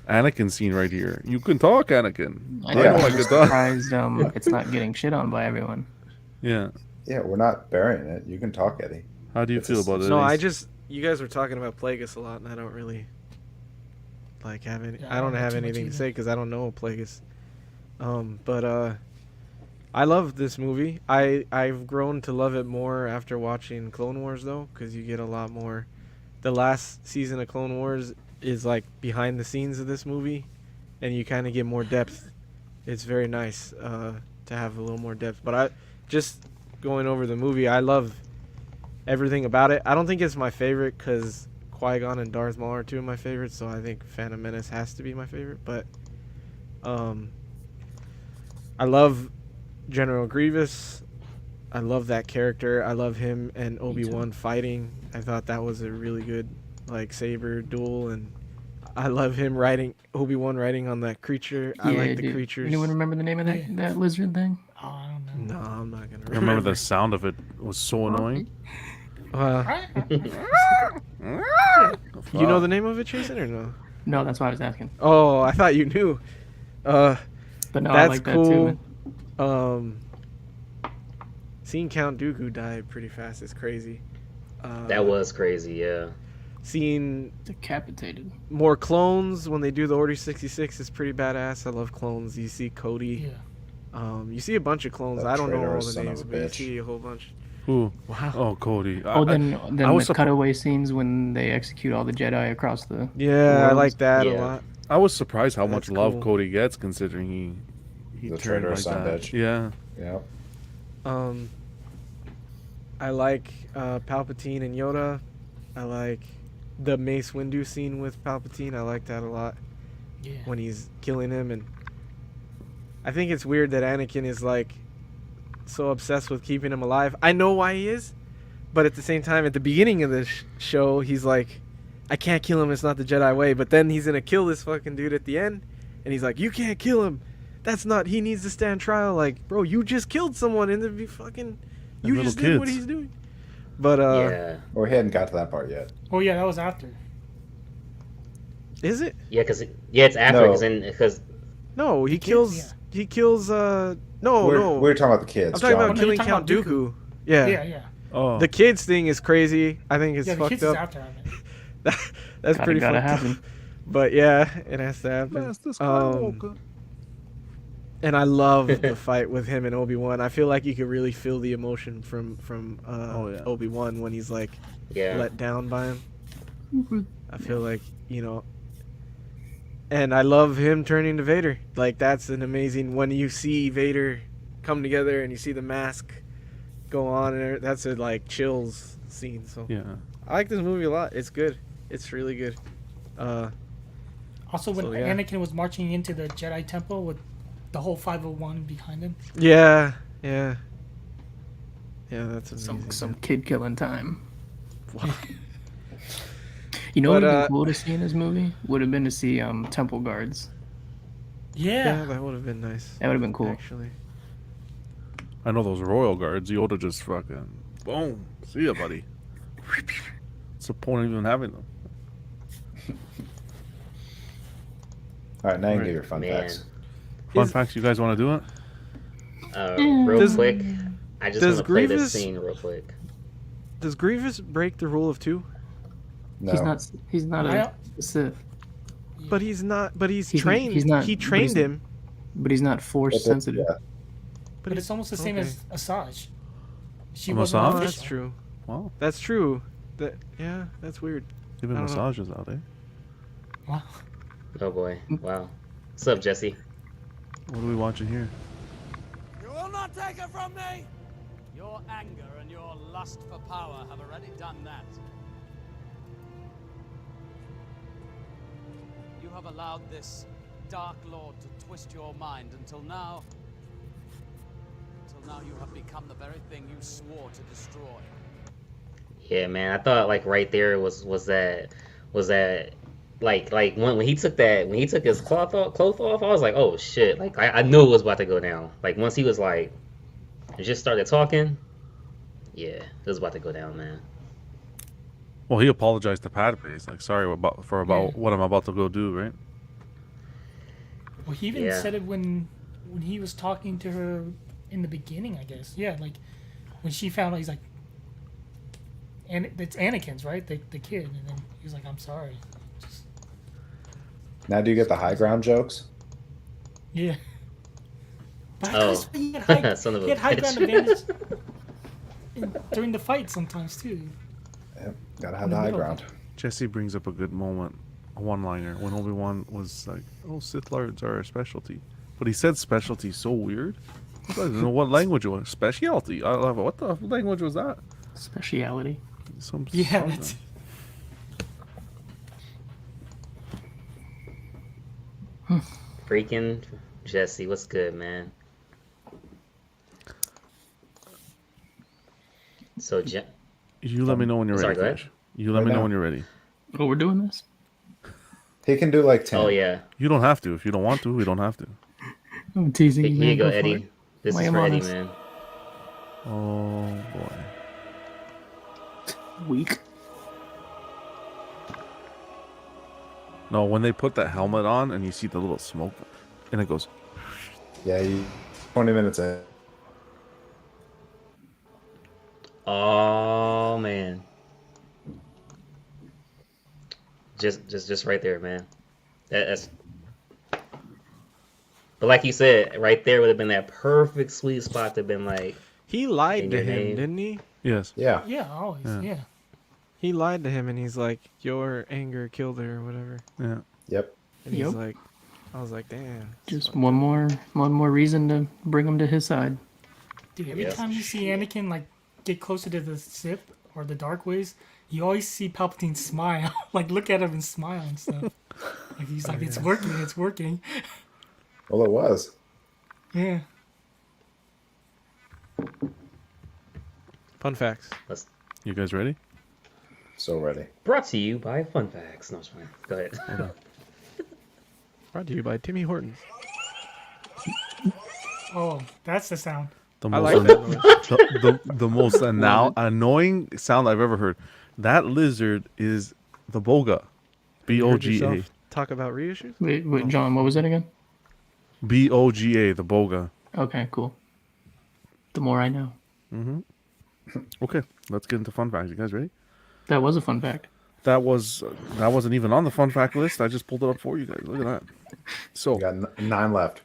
S2: Anakin scene right here. You can talk, Anakin.
S4: I
S3: Yeah.
S4: know.
S2: I
S4: I'm
S2: could
S4: just
S2: talk.
S4: surprised it's not getting shit on by everyone.
S2: Yeah.
S3: Yeah, we're not burying it. You can talk, Eddie.
S2: How do you
S3: It's
S2: feel
S3: a-
S2: about it?
S5: No,
S2: Eddie?
S5: you guys were talking about Plagueis a lot, and I don't really like have any.
S6: Yeah,
S5: I don't have
S6: too much
S5: anything to
S6: either.
S5: say because I don't know Plagueis. But I love this movie. I've grown to love it more after watching Clone Wars though, because you get a lot more. The last season of Clone Wars is like behind the scenes of this movie, and you kind of get more depth. It's very nice to have a little more depth. But I just going over the movie, I love everything about it. I don't think it's my favorite because Qui-Gon and Darth Maul are two of my favorites, so I think Phantom Menace has to be my favorite. But I love General Grievous. I love that character. I love him and Obi-Wan fighting. I thought that was a really good like saber duel, and I love him Obi-Wan riding on that creature. I like the
S4: dude.
S5: creatures.
S4: Anyone remember the name of that lizard thing?
S6: Oh, I don't know.
S5: No, I'm not gonna
S2: I remember the sound of it was so annoying.
S5: You know the name of it, Jason, or no?
S4: No, that's why I was asking.
S5: Oh, I thought you knew.
S4: But no, I
S5: That's
S4: like that too.
S5: cool.
S4: Man.
S5: Seeing Count Dooku die pretty fast is crazy.
S1: That was crazy. Yeah.
S5: Seeing
S4: Decapitated.
S5: more clones when they do the Order 66 is pretty badass. I love clones. You see Cody.
S6: Yeah.
S5: You see a bunch of clones.
S3: That
S5: I don't know all
S3: traitorous
S5: the
S3: son of
S5: names,
S3: a
S5: but you
S3: bitch.
S5: see a whole bunch.
S2: Who?
S5: Wow.
S2: Oh, Cody.
S4: Then
S2: I
S4: the
S2: was
S4: cutaway scenes when they execute all the Jedi across the.
S5: Yeah, I
S4: worlds.
S5: like that a
S1: Yeah.
S5: lot.
S2: I was surprised how much
S5: That's
S2: love
S5: cool.
S2: Cody gets, considering he
S3: The
S2: turned like
S3: traitorous son of a
S2: that.
S3: bitch.
S2: Yeah.
S3: Yep.
S5: I like Palpatine and Yoda. I like the Mace Windu scene with Palpatine. I like that a lot
S6: Yeah.
S5: when he's killing him, and I think it's weird that Anakin is like so obsessed with keeping him alive. I know why he is, but at the same time, at the beginning of the show, he's like, I can't kill him. It's not the Jedi way. But then he's gonna kill this fucking dude at the end, and he's like, you can't kill him. That's not. He needs to stand trial. Like, bro, you just killed someone, and be fucking. You
S2: little
S5: just did what
S2: kids.
S5: he's doing. But
S1: Yeah.
S3: Well, he hadn't got to that part yet.
S6: Oh yeah, that was after.
S5: is it?
S1: Yeah. It's after
S3: No.
S1: because
S5: No, he
S6: kids,
S5: kills.
S6: yeah.
S5: He kills. No, no.
S3: We're talking about the kids.
S5: I'm talking
S3: John.
S5: about
S6: no, you're
S5: killing
S6: talking
S5: Count
S6: about
S5: Dooku.
S6: Dooku.
S5: Yeah.
S6: Yeah.
S2: Oh.
S5: The kids thing is crazy. I think it's
S6: Yeah, the
S5: fucked
S6: kids is
S5: up.
S6: after. I mean.
S5: That's pretty
S4: gotta
S5: fucked
S4: happen.
S5: up. But yeah, it has to happen.
S2: Master Skywalker.
S5: And I love the fight with him and Obi-Wan. I feel like you could really feel the emotion from
S2: Oh, yeah.
S5: Obi-Wan when he's like
S1: yeah.
S5: let down by him. I feel like, and I love him turning to Vader. Like, that's an amazing, when you see Vader come together and you see the mask go on, and that's a, like, chills scene. So
S2: Yeah.
S5: I like this movie a lot. It's good. It's really good.
S6: Also, when
S5: So, yeah.
S6: Anakin was marching into the Jedi Temple with the whole 501 behind him.
S5: Yeah, that's amazing.
S4: Some
S5: man.
S4: kid killing time.
S5: Wow.
S4: You know
S5: But,
S4: what would have been cool to see in this movie? Would have been to see temple guards.
S5: Yeah,
S6: Yeah.
S5: that would have been nice.
S4: That would have been cool.
S5: Actually.
S2: I know those royal guards. Yoda just fucking boom. See ya, buddy. What's the point of even having them?
S3: All right, now you can
S2: Right.
S3: get your fun
S1: Man.
S3: facts.
S2: Fun
S5: Is-
S2: facts. You guys want to do it?
S1: Real
S5: Does-
S1: quick, I just
S5: does
S1: want to play this
S5: Grievous-
S1: scene real quick.
S5: Does Grievous break the rule of 2?
S3: No.
S4: He's not
S6: I
S4: a
S6: don't-
S4: Sith,
S5: But he's not. But he's
S4: He's-
S5: trained.
S4: he's not-
S5: he
S4: but
S5: trained
S4: he's-
S5: him.
S4: but he's not force
S3: But
S4: sensitive.
S3: yeah.
S6: But it's almost the same
S5: okay.
S6: as Asajj. She
S2: A
S6: wasn't
S2: massage?
S5: Oh,
S6: official.
S5: that's true.
S2: Wow.
S5: That's true. That's weird.
S2: Even
S5: I don't know.
S2: massages out, eh?
S6: Wow.
S1: Oh boy, wow. What's up, Jesse?
S2: What are we watching here?
S7: You will not take it from me! Your anger and your lust for power have already done that. You have allowed this Dark Lord to twist your mind until now. Until now you have become the very thing you swore to destroy.
S1: Yeah, man. I thought like right there was that like when he took his cloth off, I was like, oh shit. Like I knew it was about to go down. Like once he was like just started talking, yeah, it was about to go down, man.
S2: Well, he apologized to Padme. He's like, sorry about
S6: Yeah.
S2: what I'm about to go do, right?
S6: Well, he even
S1: Yeah.
S6: said it when he was talking to her in the beginning, I guess. Yeah, like when she found out, he's like, and it's Anakin's, right? The kid, and then he was like, "I'm sorry." Just,
S3: Now, do you get the high ground jokes?
S6: yeah. But
S1: Oh.
S6: he had high,
S1: Son of
S6: he
S1: a
S6: had high ground
S1: bitch.
S6: advantage during the fight sometimes too.
S3: Yep. Gotta have
S6: In
S3: the
S6: the
S3: high
S6: middle.
S3: ground.
S2: Jesse brings up a good moment, a one-liner, when Obi-Wan was like, oh, Sith Lords are a specialty. But he said specialty so weird. I don't know what language it was. Specialty. I love it. What the language was that?
S4: Speciality.
S2: Some
S6: Yeah,
S2: something.
S6: that's,
S1: Freaking Jesse, what's good, man? So
S2: You let me know when you're
S1: Sorry,
S2: ready.
S1: go ahead.
S2: Fish. You let
S3: Right
S2: me know
S3: now.
S2: when you're ready.
S4: Oh, we're doing this?
S3: He can do like 10.
S1: oh yeah,
S2: You don't have to. If you don't want to, we don't have to.
S4: I'm teasing
S1: here
S4: you,
S1: you
S4: man.
S1: go,
S4: for
S1: Eddie.
S4: it.
S1: This
S4: Why
S1: is
S4: am
S1: for
S4: I
S1: Eddie,
S4: honest?
S1: man.
S2: Oh boy.
S4: Weak.
S2: No, when they put that helmet on and you see the little smoke, and it goes,
S3: Yeah, 20 minutes in.
S1: Oh man. Just right there, man. That's. But like you said, right there would have been that perfect sweet spot to have been like,
S5: He lied
S1: In
S5: to
S1: your
S5: him,
S1: name.
S5: didn't he?
S2: yes.
S3: Yeah.
S6: yeah, always,
S2: Yeah.
S6: yeah.
S5: He lied to him, and he's like, "Your anger killed her," or whatever.
S2: Yeah.
S3: Yep.
S5: And he's
S4: Yep.
S5: like, I was like, damn.
S4: Just one more reason to bring him to his side.
S6: Dude, every
S1: Yes.
S6: time you see Anakin like get closer to the Sith or the dark ways, you always see Palpatine smile, like look at him and smile and stuff. Like he's like, it's working, it's working.
S3: Well, it was.
S6: Yeah.
S5: Fun facts.
S1: let's.
S2: You guys ready?
S3: So ready.
S1: Brought to you by Fun Facts. No, it's fine. Go ahead.
S5: Brought to you by Timmy Hortons.
S6: Oh, that's the sound.
S2: The
S5: I
S2: most
S5: like that noise.
S2: the most annoying sound I've ever heard. That lizard is the Boga.
S5: You heard
S2: B-O-G-A.
S5: yourself talk about reissues?
S4: Wait, John, what was that again?
S2: B-O-G-A, the Boga.
S4: Okay, cool. The more I know.
S2: Okay, let's get into fun facts. You guys ready?
S4: That was a fun fact.
S2: That wasn't even on the fun fact list. I just pulled it up for you guys. Look at that. So,
S3: We got 9 left.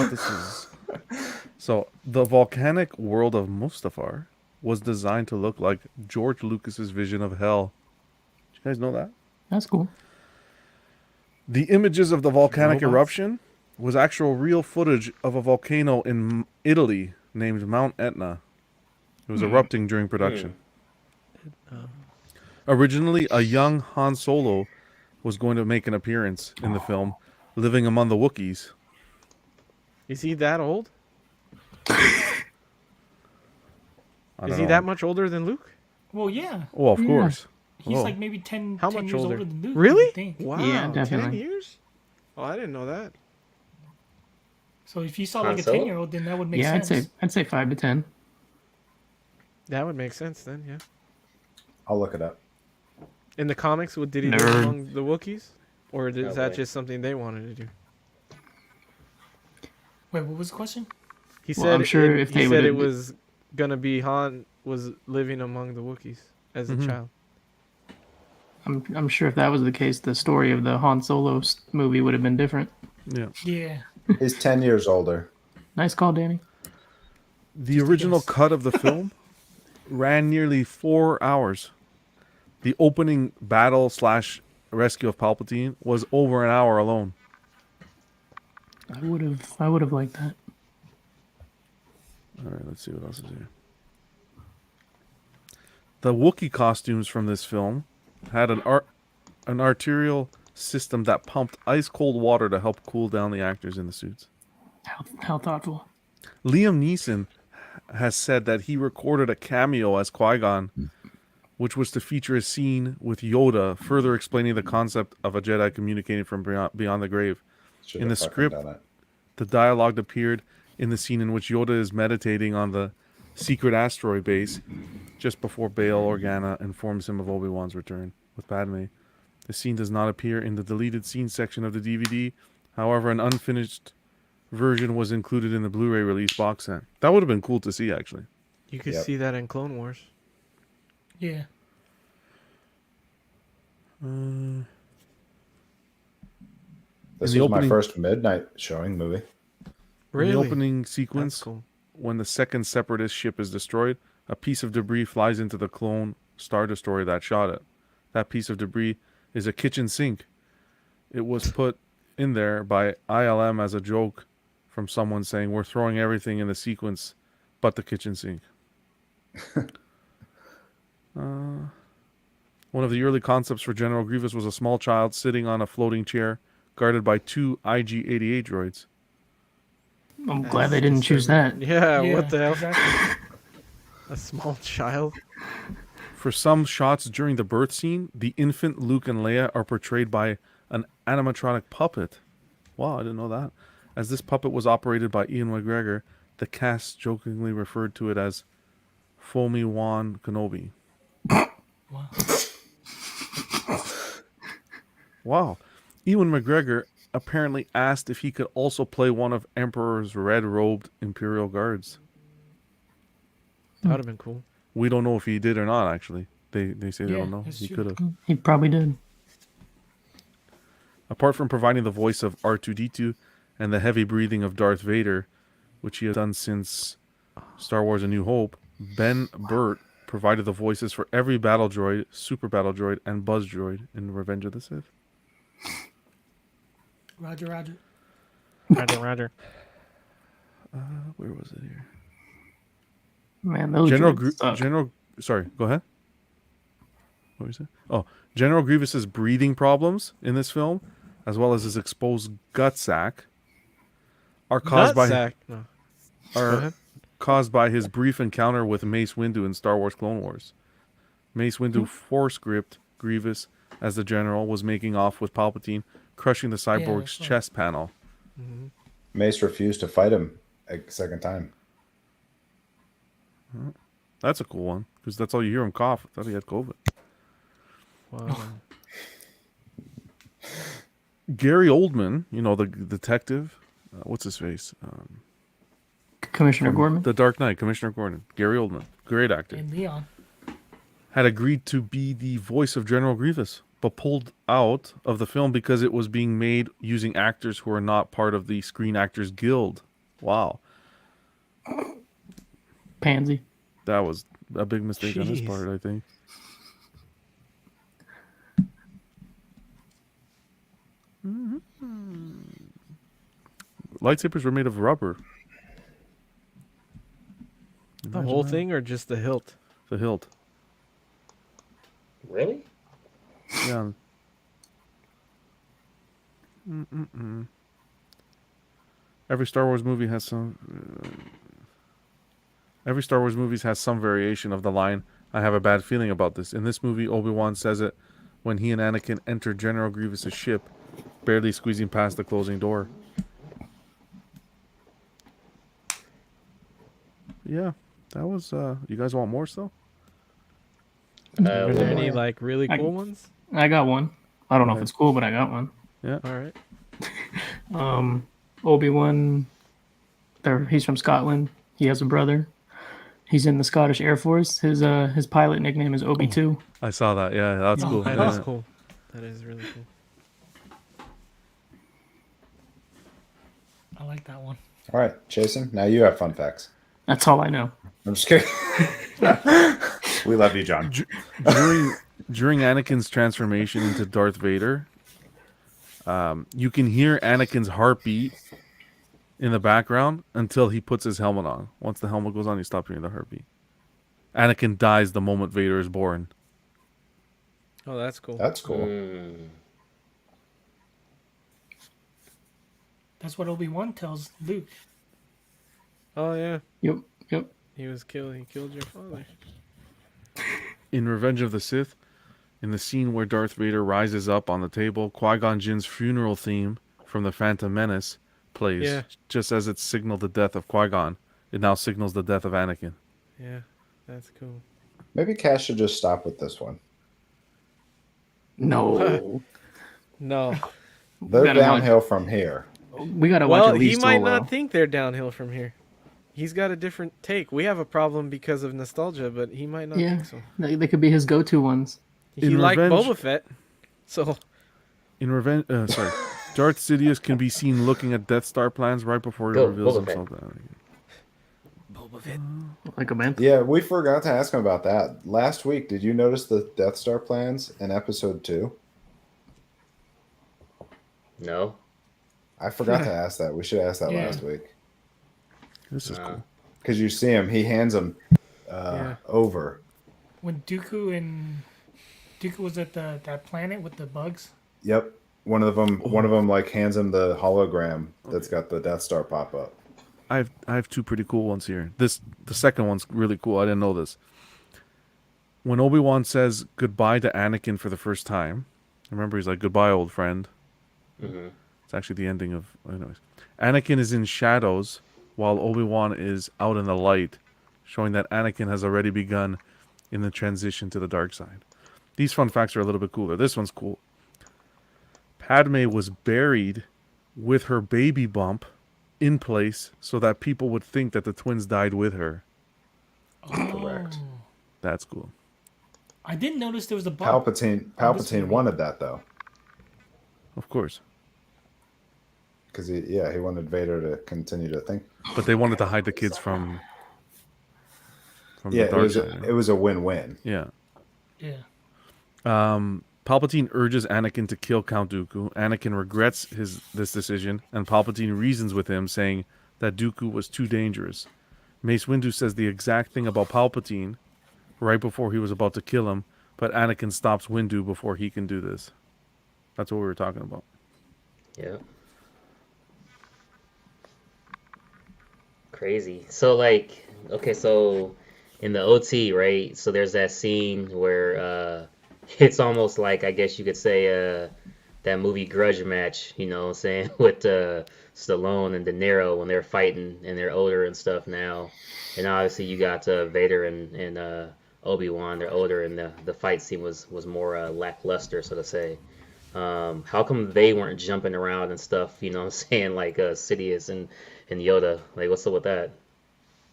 S2: this is... So, the volcanic world of Mustafar was designed to look like George Lucas's vision of hell. Did you guys know that?
S4: That's cool.
S2: The images of the volcanic
S5: Robots?
S2: eruption was actual real footage of a volcano in Italy named Mount Etna. It was erupting during production. Originally, a young Han Solo was going to make an appearance in the film, living among the Wookiees.
S5: Is he that old?
S2: I
S5: Is
S2: don't
S5: he
S2: know.
S5: that much older than Luke?
S6: Well, yeah.
S2: Well, of
S4: Yeah.
S2: course.
S6: He's
S2: Oh.
S6: like maybe 10,
S5: How
S6: 10
S5: much
S6: years
S5: older?
S6: older than Luke.
S5: Really?
S6: I think.
S5: Wow.
S4: Yeah,
S5: 10
S4: definitely.
S5: years? Oh, I didn't know that.
S6: So if you saw
S1: Han
S6: like a
S1: Solo?
S6: 10-year-old, then that would make
S4: Yeah,
S6: sense.
S4: I'd say 5 to 10.
S5: That would make sense then, yeah.
S3: I'll look it up.
S5: In the comics, did he live
S4: Nerd.
S5: among the Wookiees? Or is
S1: No
S5: that
S1: way.
S5: just something they wanted to do?
S6: Wait, what was the question?
S5: He
S4: Well,
S5: said
S4: I'm sure
S5: it,
S4: if
S5: he
S4: they
S5: said it
S4: would've-
S5: was gonna be Han was living among the Wookiees as a child.
S4: I'm sure if that was the case, the story of the Han Solo movie would have been different.
S2: Yeah.
S6: Yeah.
S3: He's 10 years older.
S4: Nice call, Danny.
S2: The
S6: Just a
S2: original
S6: guess.
S2: cut of the film ran nearly 4 hours. The opening battle / rescue of Palpatine was over an hour alone.
S4: I would have liked that.
S2: All right, let's see what else is here. The Wookiee costumes from this film had an arterial system that pumped ice cold water to help cool down the actors in the suits.
S4: How thoughtful.
S2: Liam Neeson has said that he recorded a cameo as Qui-Gon, which was to feature a scene with Yoda, further explaining the concept of a Jedi communicating from beyond the grave.
S3: Should
S2: In
S3: have
S2: the
S3: fucking
S2: script,
S3: done it.
S2: the dialogue appeared in the scene in which Yoda is meditating on the secret asteroid base just before Bail Organa informs him of Obi-Wan's return with Padme. The scene does not appear in the deleted scenes section of the DVD. However, an unfinished version was included in the Blu-ray release box set. That would have been cool to see, actually.
S5: You could
S3: Yep.
S5: see that in Clone Wars.
S6: Yeah.
S3: This
S2: the
S3: was my
S2: opening-
S3: first midnight showing movie.
S5: Really?
S2: In the opening
S5: That's
S2: sequence,
S5: cool.
S2: when the second Separatist ship is destroyed, a piece of debris flies into the clone Star Destroyer that shot it. That piece of debris is a kitchen sink. It was put in there by ILM as a joke from someone saying, "We're throwing everything in the sequence but the kitchen sink." One of the early concepts for General Grievous was a small child sitting on a floating chair guarded by 2 IG-88 droids.
S4: I'm glad they didn't choose that.
S5: Yeah,
S6: Yeah,
S5: what the hell?
S6: Exactly.
S5: A small child?
S2: For some shots during the birth scene, the infant Luke and Leia are portrayed by an animatronic puppet. Wow, I didn't know that. As this puppet was operated by Ian McGregor, the cast jokingly referred to it as Foamy Wan Kenobi.
S6: Wow.
S2: Wow. Ewan McGregor apparently asked if he could also play one of Emperor's red-robed Imperial Guards.
S5: That would have been cool.
S2: We don't know if he did or not, actually. They say they
S6: Yeah,
S2: don't know.
S6: that's
S2: He
S6: true.
S2: could have.
S4: He probably did.
S2: Apart from providing the voice of R2-D2 and the heavy breathing of Darth Vader, which he has done since Star Wars A New Hope, Ben Burt provided the voices for every battle droid, super battle droid, and buzz droid in Revenge of the Sith.
S6: Roger, Roger.
S5: Roger.
S2: Where was it here?
S4: Man, those
S2: General
S4: droids suck.
S2: Sorry, go ahead. What was it? Oh, General Grievous's breathing problems in this film, as well as his exposed gut sac, are caused
S5: Nutsack. No. Go
S2: are
S5: ahead.
S2: caused by his brief encounter with Mace Windu in Star Wars Clone Wars. Mace Windu force gripped Grievous as the general was making off with Palpatine, crushing the cyborg's
S6: that's right.
S2: chest panel.
S3: Mace refused to fight him a second time.
S2: That's a cool one, because that's all you hear him cough. I thought he had COVID.
S5: Wow.
S2: Gary Oldman, you know, the detective, what's his face?
S4: Commissioner Gorman.
S2: The Dark Knight, Commissioner Gordon. Gary Oldman, great actor.
S6: And Leon.
S2: Had agreed to be the voice of General Grievous, but pulled out of the film because it was being made using actors who are not part of the Screen Actors Guild. Wow.
S4: Pansy.
S2: That was a big mistake on his
S5: Jeez.
S2: part, I think. Lightsabers were made of rubber.
S5: The
S2: Imagine
S5: whole
S2: that.
S5: thing or just the hilt?
S2: The hilt.
S1: Really?
S2: Yeah. Every Star Wars movie has some. Every Star Wars movie has some variation of the line, "I have a bad feeling about this." In this movie, Obi-Wan says it when he and Anakin enter General Grievous' ship, barely squeezing past the closing door. Yeah, that was. You guys want more still?
S5: Are there
S1: One
S5: any
S1: more.
S5: like really cool ones?
S4: I got one. I don't know if
S2: Okay.
S4: it's cool, but I got one.
S2: Yeah.
S5: All right.
S4: Obi-Wan, he's from Scotland. He has a brother. He's in the Scottish Air Force. His pilot nickname is Obi-2.
S2: I saw that. Yeah, that's cool.
S5: That
S2: Yeah.
S5: is cool. That is really cool.
S6: I like that one.
S3: All right, Jason. Now you have fun facts.
S4: That's all I know.
S3: I'm just kidding. We love you, John.
S2: During Anakin's transformation into Darth Vader, you can hear Anakin's heartbeat in the background until he puts his helmet on. Once the helmet goes on, you stop hearing the heartbeat. Anakin dies the moment Vader is born.
S5: Oh, that's cool.
S3: That's cool.
S6: That's what Obi-Wan tells Luke.
S5: Oh yeah,
S4: Yep.
S5: he was killed. He killed your father.
S2: In Revenge of the Sith, in the scene where Darth Vader rises up on the table, Qui-Gon Jinn's funeral theme from The Phantom Menace plays.
S5: Yeah.
S2: Just as it signaled the death of Qui-Gon, it now signals the death of Anakin.
S5: Yeah, that's cool.
S3: Maybe Cash should just stop with this one.
S4: No.
S5: No.
S3: They're
S4: gotta watch-
S3: downhill from here.
S4: We gotta watch
S5: Well,
S4: at
S5: he
S4: least
S5: might
S4: Solo.
S5: not think they're downhill from here. He's got a different take. We have a problem because of nostalgia, but he might not
S4: Yeah,
S5: think so.
S4: they could be his go-to ones.
S5: He
S2: In
S5: liked
S2: Revenge-
S5: Boba Fett, so
S2: In Revenge, Darth Sidious can be seen looking at Death Star plans right before he
S1: Go,
S2: reveals
S1: Boba Fett.
S2: himself to Anakin.
S5: Boba Fett.
S4: Like a man.
S3: Yeah, we forgot to ask him about that. Last week, did you notice the Death Star plans in episode 2?
S1: No.
S3: I forgot to ask that. We should ask that
S6: Yeah.
S3: last week.
S2: This is cool.
S3: Because you see him, he hands him
S5: Yeah.
S3: over.
S6: When Dooku was at that planet with the bugs.
S3: Yep. One of them like hands him the hologram that's got the Death Star pop up.
S2: I have two pretty cool ones here. The second one's really cool. I didn't know this. When Obi-Wan says goodbye to Anakin for the first time, remember he's like, "Goodbye, old friend." It's actually the ending of. Anyways, Anakin is in shadows while Obi-Wan is out in the light, showing that Anakin has already begun in the transition to the dark side. These fun facts are a little bit cooler. This one's cool. Padme was buried with her baby bump in place so that people would think that the twins died with her.
S3: Correct.
S2: That's cool.
S6: I didn't notice there was a bump.
S3: Palpatine wanted that though,
S2: Of course.
S3: because he wanted Vader to continue to think.
S2: But they wanted to hide the kids from
S3: Yeah,
S2: the dark side.
S3: it was a win-win.
S2: Yeah.
S6: Yeah.
S2: Palpatine urges Anakin to kill Count Dooku. Anakin regrets this decision, and Palpatine reasons with him, saying that Dooku was too dangerous. Mace Windu says the exact thing about Palpatine right before he was about to kill him, but Anakin stops Windu before he can do this. That's what we were talking about.
S1: Yeah. Crazy. So like, okay, so in the OT, right? So there's that scene where it's almost like, I guess you could say, that movie Grudge Match, you know what I'm saying, with Stallone and De Niro when they're fighting and they're older and stuff now. And obviously you got Vader and Obi-Wan, they're older, and the fight scene was more lackluster, so to say. How come they weren't jumping around and stuff, you know what I'm saying, like Sidious and Yoda? Like, what's up with that?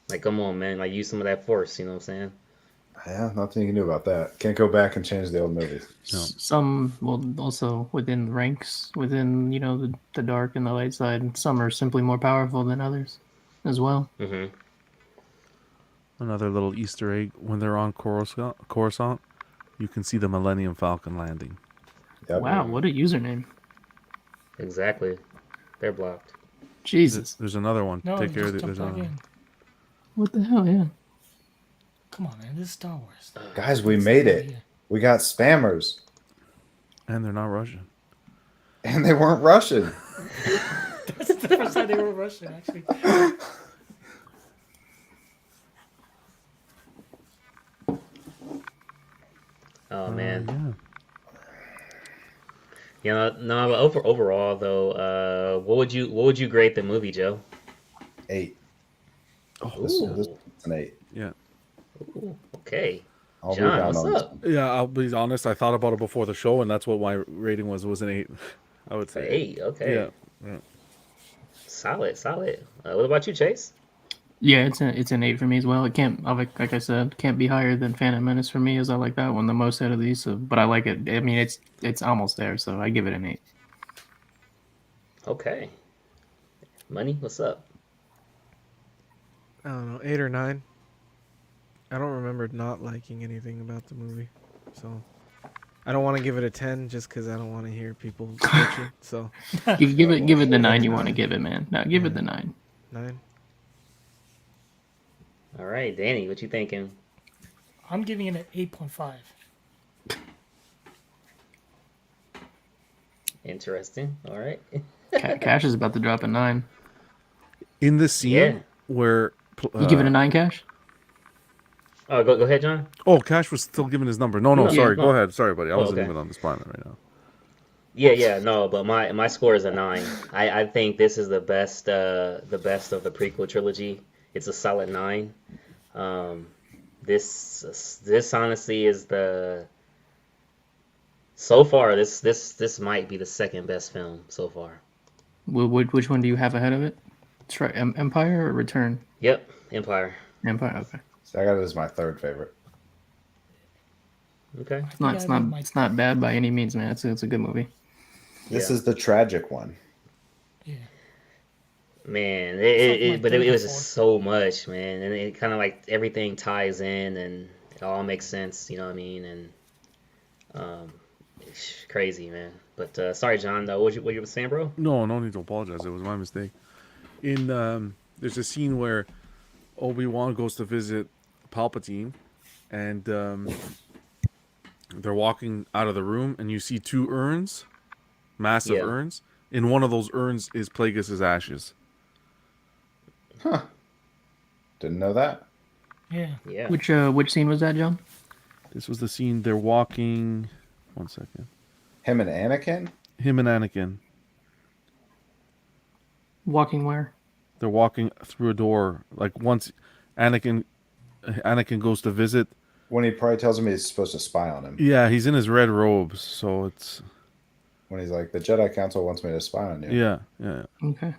S1: Like, come on, man, like, use some of that force, you know what I'm saying?
S3: Yeah, nothing you can do about that. Can't go back and change the old movies.
S2: No.
S4: Some, well, also within ranks, within, the dark and the light side, some are simply more powerful than others as well.
S1: Mm-hmm.
S2: Another little Easter egg: when they're on Coruscant, you can see the Millennium Falcon landing.
S3: Yep.
S4: Wow, what a username.
S1: Exactly. They're blocked.
S4: Jesus.
S2: There's another one.
S6: No,
S2: Take
S6: you
S2: care of
S6: just
S2: it. There's
S6: jump back
S2: another
S6: in.
S2: one.
S4: What the hell, yeah.
S6: Come on, man. This is Star Wars.
S3: Guys, we made it. We got spammers.
S2: And they're not Russian.
S3: And they weren't Russian.
S6: That's the first time they were Russian, actually.
S1: Oh man.
S2: Yeah.
S1: You know, no, but overall though, what would you grade the movie, Joe?
S3: 8.
S2: Oh,
S3: This
S1: Ooh.
S3: is an 8.
S2: yeah.
S1: Ooh, okay.
S3: I'll be
S1: John,
S3: down
S1: what's
S3: on this.
S1: up?
S2: Yeah, I'll be honest. I thought about it before the show, and that's what my rating was. It was an 8. I would say
S1: 8. Okay.
S2: Yeah.
S1: Solid, solid. What about you, Chase?
S4: Yeah, it's an 8 for me as well. It can't, like I said, can't be higher than Phantom Menace for me, as I like that one the most out of these. So, but I like it. I mean, it's almost there, so I give it an 8.
S1: Okay. Money, what's up?
S5: I don't know, 8 or 9. I don't remember not liking anything about the movie, so I don't want to give it a 10 just because I don't want to hear people bitching. So
S4: Give it the 9 you want to give it, man. No, give it the 9.
S5: 9.
S1: All right, Danny, what you thinking?
S6: I'm giving it an 8.5.
S1: Interesting. All right.
S4: Cash is about to drop a 9.
S2: In the scene
S1: Yeah.
S2: where
S4: You give it a 9, Cash?
S1: Oh, go ahead, John.
S2: oh, Cash was still giving his number. No,
S1: No,
S2: sorry.
S1: no.
S2: Go ahead. Sorry, buddy. I wasn't
S1: okay.
S2: even on this planet right now.
S1: Yeah, no, but my score is a 9. I think this is the best of the prequel trilogy. It's a solid 9. This honestly is so far this might be the second best film so far.
S4: Which one do you have ahead of it? Try Empire or Return?
S1: Yep, Empire.
S4: Empire, okay.
S3: So I got it as my 3rd favorite.
S1: Okay.
S4: It's not bad by any means, man. It's a good movie.
S3: This
S1: Yeah.
S3: is the tragic one.
S6: Yeah.
S1: Man,
S6: It's like my
S1: it was
S6: third or
S1: just so much, man, and it kind of like everything ties in and it all makes sense. You know what I mean? And it's crazy, man. But sorry, John. What you were saying, bro?
S2: No need to apologize. It was my mistake. In there's a scene where Obi-Wan goes to visit Palpatine, and they're walking out of the room, and you see 2 urns, massive
S1: Yeah.
S2: urns. In one of those urns is Plagueis' ashes.
S3: Huh. Didn't know that.
S6: Yeah.
S1: Yeah.
S4: Which scene was that, John?
S2: This was the scene they're walking. One second.
S3: Him and Anakin?
S2: Him and Anakin.
S4: Walking where?
S2: They're walking through a door. Like once Anakin goes to visit.
S3: When he probably tells him he's supposed to spy on him.
S2: Yeah, he's in his red robes, so it's
S3: When he's like, the Jedi Council wants me to spy on you.
S2: yeah.
S4: Okay.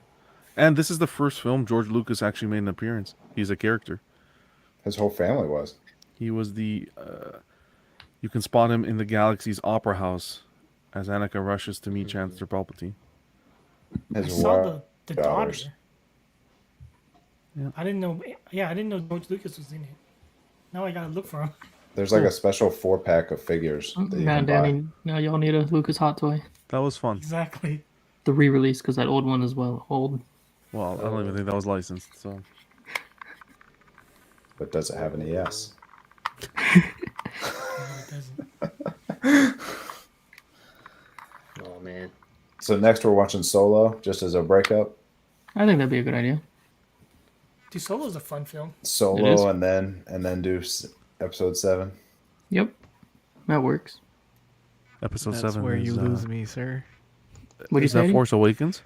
S2: And this is the first film George Lucas actually made an appearance. He's a character.
S3: His whole family was.
S2: He was the. You can spot him in the galaxy's opera house as Anakin rushes to meet Chancellor Palpatine.
S6: I
S3: His
S6: saw
S3: wife.
S6: the daughter.
S3: daughters.
S2: Yeah.
S6: I didn't know. Yeah, I didn't know George Lucas was in it. Now I gotta look for him.
S3: There's like a special 4-pack of figures that you
S4: Now,
S3: can buy.
S4: Danny, now y'all need a Lucas hot toy.
S2: That was fun.
S6: Exactly.
S4: The re-release, because that old one is old.
S2: Well, I don't even think that was licensed. So
S3: But does it have an ES?
S6: No, it doesn't.
S1: Oh man.
S3: So next we're watching Solo, just as a breakup.
S4: I think that'd be a good idea.
S6: Dude, Solo's a fun film.
S4: It is.
S3: Solo and then do episode 7.
S4: Yep, that works.
S2: episode
S5: That's
S2: 7
S5: where
S2: is,
S5: you lose me, sir.
S4: What do you
S2: is that
S4: say?
S2: Force Awakens?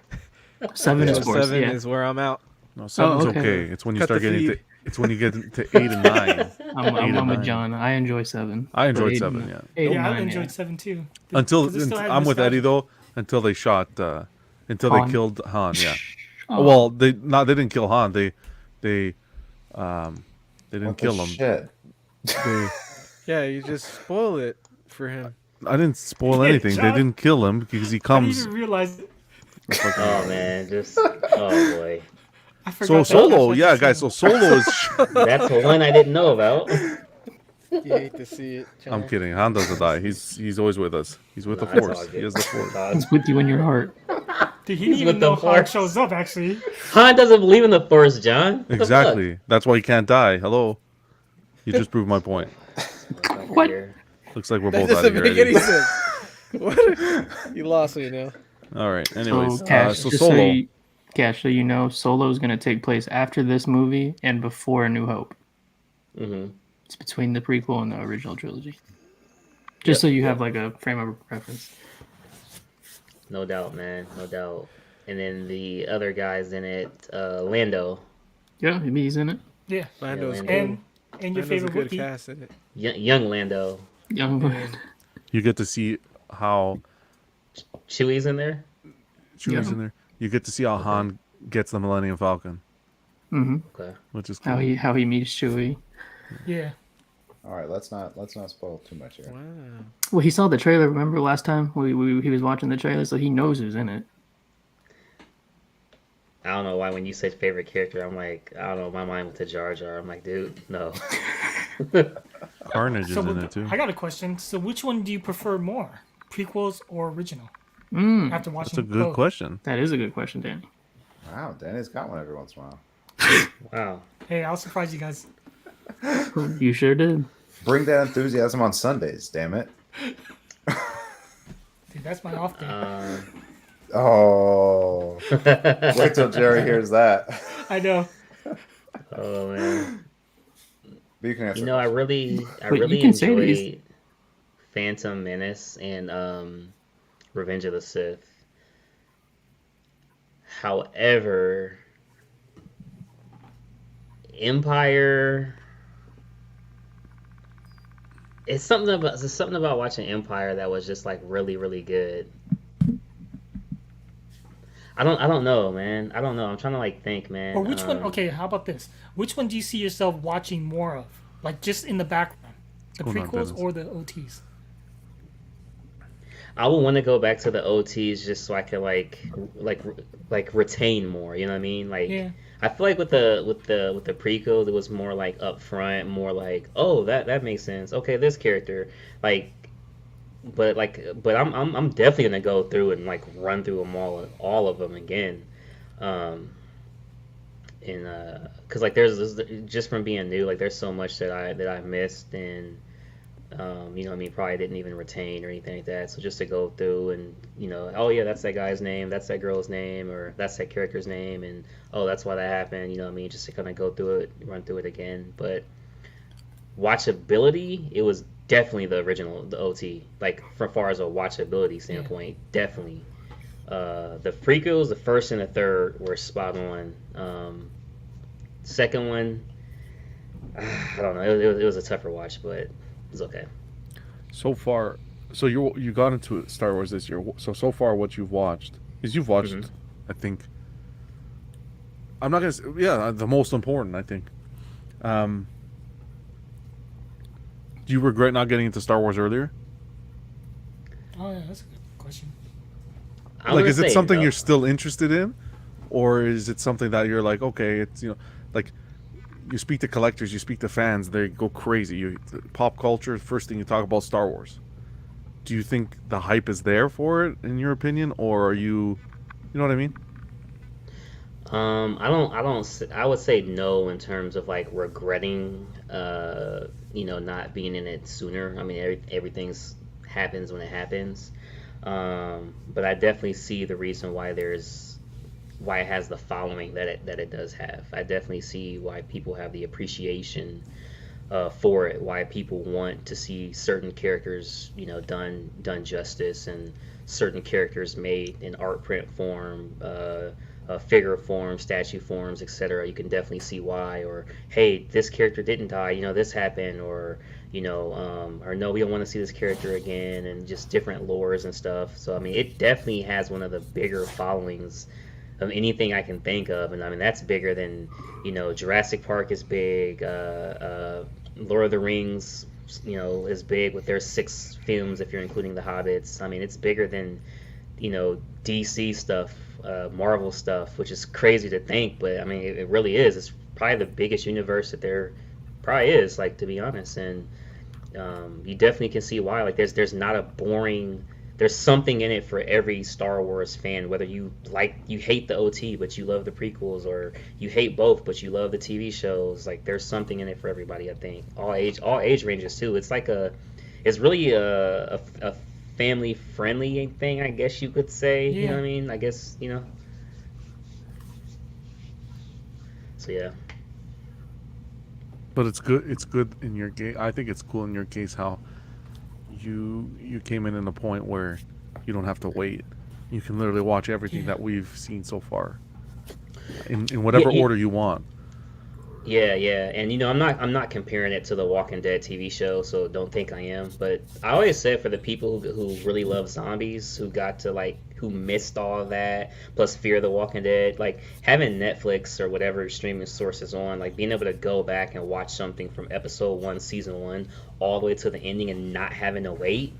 S4: 7 is
S5: Episode
S4: Force.
S5: 7
S4: Yeah.
S5: is where I'm out.
S2: No, 7's
S4: okay.
S2: okay. It's when you
S5: Cut
S2: start
S5: the
S2: getting to.
S5: feed.
S2: It's when you get to 8 and 9.
S4: I'm with
S2: 9.
S4: John. I enjoy 7.
S2: I enjoyed
S4: But 8
S2: 7,
S4: and-
S2: yeah.
S4: 8 and
S6: Yeah, I
S4: 9,
S6: enjoyed
S4: yeah.
S6: 7 too.
S2: Until
S6: 'Cause it still had
S2: I'm with Eddie
S6: nostalgia.
S2: though. Until they shot. Until
S4: Han.
S2: they killed Han. Yeah.
S4: Oh.
S2: Well, they didn't kill Han. They didn't
S3: What
S2: kill
S3: the
S2: him.
S3: shit?
S2: They,
S5: Yeah, you just spoil it for him.
S2: I didn't spoil
S6: Yeah,
S2: anything. They
S6: John-
S2: didn't kill him because he
S6: I didn't
S2: comes.
S6: even realize it.
S1: Oh man, just oh boy.
S6: I forgot
S2: So
S6: that
S2: Solo,
S6: that's
S2: yeah,
S6: what
S2: guys.
S6: you
S2: So Solo is.
S1: That's the one I didn't know about.
S5: You hate to see it, John.
S2: I'm kidding. Han doesn't die. He's always with us. He's with
S1: Nah,
S2: the
S1: it's
S2: Force.
S1: all
S2: He
S1: good.
S2: has the
S1: It's
S2: Force.
S1: all
S4: It's with you in your heart.
S6: Dude, he
S1: He's
S6: didn't
S1: with
S6: even
S1: the
S6: know Han
S1: Force.
S6: shows up, actually.
S1: Han doesn't believe in the Force, John. What the fuck?
S2: Exactly. That's why he can't die. Hello. You just proved my point.
S1: Fuck
S4: What?
S1: here.
S2: Looks like we're
S5: That
S2: both out of
S5: doesn't
S2: here.
S5: make any
S2: Eddie.
S5: sense. What? You lost me now.
S2: All right. Anyways,
S4: So, Cash,
S2: so
S4: just
S2: Solo.
S4: Cash, so you know, Solo is going to take place after this movie and before A New Hope.
S1: Hmm.
S4: It's between the prequel and the original trilogy. Just so you have like a frame of reference.
S1: No doubt, man. No doubt. And then the other guys in it, Lando.
S4: Yeah, maybe he's in it.
S6: Yeah.
S5: Lando's
S1: Yeah,
S5: cool.
S1: Lando.
S6: And your
S5: Lando's a
S6: favorite
S5: good
S6: Wookiee.
S5: cast in it.
S1: Young Lando.
S4: Young man.
S2: You get to see how
S1: Chewie's in there.
S2: Chewie's
S4: Yeah.
S2: in there. You get to see how Han gets the Millennium Falcon,
S4: Mm-hmm.
S1: Okay.
S2: which is cool.
S4: How he meets Chewie.
S6: Yeah.
S3: All right, let's not spoil too much here.
S5: Wow.
S4: Well, he saw the trailer. Remember last time he was watching the trailer, so he knows who's in it.
S1: I don't know why when you say favorite character, I'm like, I don't know, my mind went to Jar Jar. I'm like, dude, no.
S2: Carnage is
S6: So
S2: in it too.
S6: I got a question. So which one do you prefer more? Prequels or original?
S4: Mm,
S6: After watching
S2: That's a good
S6: both.
S2: question.
S4: that is a good question, Danny.
S3: Wow, Danny's got one every once in a while.
S1: Wow.
S6: Hey, I'll surprise you guys.
S4: You sure did.
S3: Bring that enthusiasm on Sundays, damn it.
S6: Dude, that's my off day.
S3: Oh, wait till Jerry hears that.
S6: I know.
S1: Oh man.
S3: But you can answer.
S1: You know, I
S3: first.
S1: really
S4: But you can say
S1: enjoyed
S4: these-
S1: Phantom Menace and Revenge of the Sith. However, Empire. It's something about watching Empire that was just like really, really good. I don't know, man. I don't know. I'm trying to like think, man.
S6: Or which one? Okay, how about this? Which one do you see yourself watching more of? Like just in the background, the
S2: Hold on,
S6: prequels
S2: Dennis.
S6: or the OTs?
S1: I would want to go back to the OTs just so I could like retain more. You know what I mean? Like
S6: Yeah.
S1: I feel like with the prequels, it was more like upfront, more like, oh, that makes sense. Okay, this character, but I'm definitely gonna go through and like run through them all of them again, because like there's just from being new, like there's so much that I missed and you know what I mean, probably didn't even retain or anything like that. So just to go through and, you know, oh yeah, that's that guy's name, that's that girl's name, or that's that character's name, and oh, that's why that happened, you know what I mean, just to kind of go through it, run through it again. But watchability, it was definitely the original, the OT, like from far as a watchability standpoint, definitely. The prequels, the first and the third were spot on. Second one, I don't know, it was a tougher watch, but it's okay.
S2: So far, so you got into Star Wars this year. So far, what you've watched is you've watched, I think. I'm not gonna say, yeah, the most important, I think. Do you regret not getting into Star Wars earlier?
S6: Oh yeah, that's a good question.
S1: I'm
S2: Like,
S1: gonna
S2: is it
S1: say
S2: something
S1: no.
S2: you're still interested in, or is it something that you're like, okay, it's, you know, like, you speak to collectors, you speak to fans, they go crazy. Pop culture, first thing you talk about Star Wars. Do you think the hype is there for it, in your opinion, or are you know what I mean?
S1: I would say no in terms of like regretting, you know, not being in it sooner. I mean, everything's happens when it happens. But I definitely see the reason why it has the following that it does have. I definitely see why people have the appreciation for it, why people want to see certain characters, you know, done justice, and certain characters made in art print form, figure form, statue forms, etc. You can definitely see why. Or hey, this character didn't die, you know, this happened, or you know, or no, we don't want to see this character again, and just different lores and stuff. So I mean, it definitely has one of the bigger followings of anything I can think of, and I mean that's bigger than, you know, Jurassic Park is big, Lord of the Rings, you know, is big with their 6 films if you're including the Hobbits. I mean, it's bigger than DC stuff, Marvel stuff, which is crazy to think, but I mean, it really is. It's probably the biggest universe that there probably is, like, to be honest. And you definitely can see why. Like, there's not a boring. There's something in it for every Star Wars fan, whether you hate the OT but you love the prequels, or you hate both but you love the TV shows. Like, there's something in it for everybody. I think all age ranges too. It's really a family friendly thing, I guess you could say. You know what I mean? I guess So yeah.
S2: But it's good. It's good in your case. I think it's cool in your case how you came in a point where you don't have to wait. You can literally watch everything that we've seen so far in whatever order you want.
S1: Yeah, and I'm not comparing it to the Walking Dead TV show, so don't think I am. But I always said, for the people who really love zombies, who missed all of that, plus Fear the Walking Dead, like, having Netflix or whatever streaming source is on, like, being able to go back and watch something from episode 1, season 1, all the way to the ending and not having to wait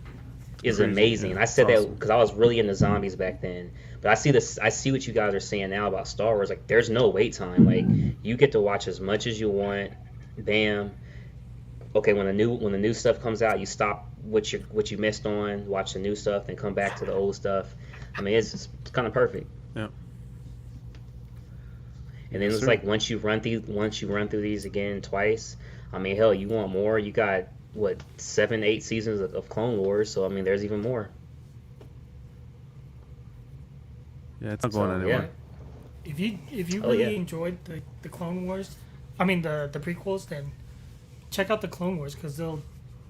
S1: is amazing. And I said that because I was really into zombies back then. But I see what you guys are saying now about Star Wars. Like, there's no wait time. Like, you get to watch as much as you want. Bam. Okay, when the new stuff comes out, you stop what you missed on, watch the new stuff, then come back to the old stuff. I mean, it's kind of perfect.
S2: Yeah.
S1: And then it's like, once you run through these again twice, I mean, hell, you want more? You got what, 7, 8 seasons of Clone Wars, so I mean, there's even more.
S2: Yeah, it's not going anywhere.
S6: Yeah. If you really enjoyed the Clone Wars, I mean the prequels, then check out the Clone Wars, because they'll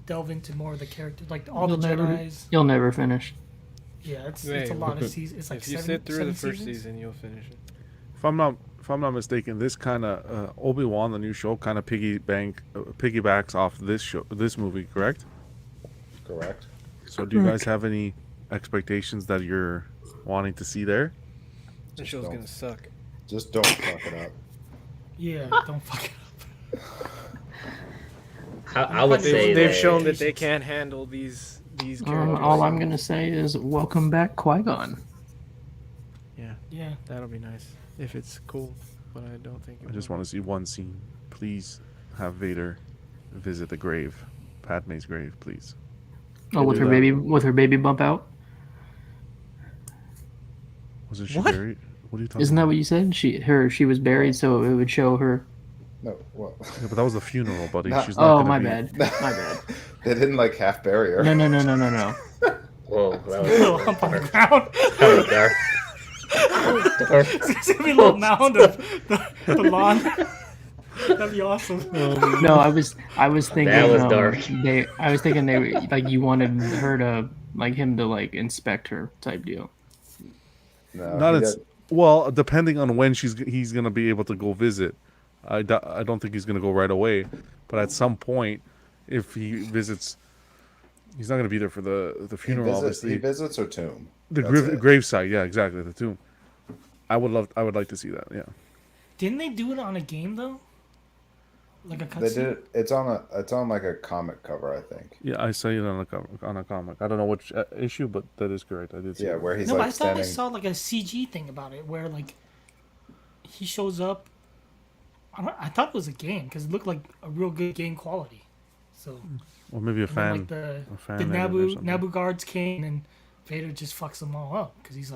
S6: delve into more of the characters, like all the Jedis.
S4: You'll never finish.
S6: Yeah, it's a lot of seasons. It's like
S5: if you sit through the first season, you'll finish it.
S2: If I'm not mistaken, this kind of Obi-Wan, the new show, kind of piggybacks off this movie, correct?
S3: Correct.
S2: So do you guys have any expectations that you're wanting to see there?
S5: The show's gonna suck.
S3: Just don't fuck it up.
S6: Yeah, don't fuck it up.
S1: I would say
S5: they've shown that they can't handle these characters.
S4: All I'm gonna say is welcome back, Qui-Gon.
S5: Yeah, that'll be nice if it's cool, but I don't think.
S2: I just want to see one scene. Please have Vader visit the grave, Padme's grave, please.
S4: Oh, with her baby bump out.
S2: Wasn't she buried? What are you talking
S4: Isn't
S2: about?
S4: that what you said? She was buried, so it would show her.
S3: No, well.
S2: Yeah, but that was the funeral, buddy.
S3: No.
S2: She's not
S4: My
S2: gonna be...
S4: bad. My bad.
S3: They didn't like half bury her.
S4: No.
S1: Whoa, that was
S6: A little hump on the ground.
S1: That was dark.
S6: It's gonna be a little mound of the lawn. That'd be awesome.
S4: No, I was thinking.
S1: That was dark.
S4: I was thinking they like you wanted her to him to inspect her type deal.
S3: No,
S2: well, depending on when he's gonna be able to go visit. I don't think he's gonna go right away, but at some point, if he visits, he's not gonna be there for the funeral. Obviously,
S3: he visits her tomb.
S2: The gravesite, yeah, exactly, the tomb. I would like to see that. Yeah.
S6: Didn't they do it on a game though? Like a cutscene?
S3: They did it. It's on like a comic cover, I think.
S2: Yeah, I saw it on a comic. I don't know which issue, but that is correct. I did see.
S3: Yeah,
S2: it.
S3: where he's
S6: no,
S3: like
S6: I thought I
S3: standing.
S6: saw like a CG thing about it where he shows up. I thought it was a game because it looked like a real good game quality. So.
S2: Or maybe a fan.
S6: The
S2: edit or something.
S6: Naboo guards came and Vader just fucks them all up because he's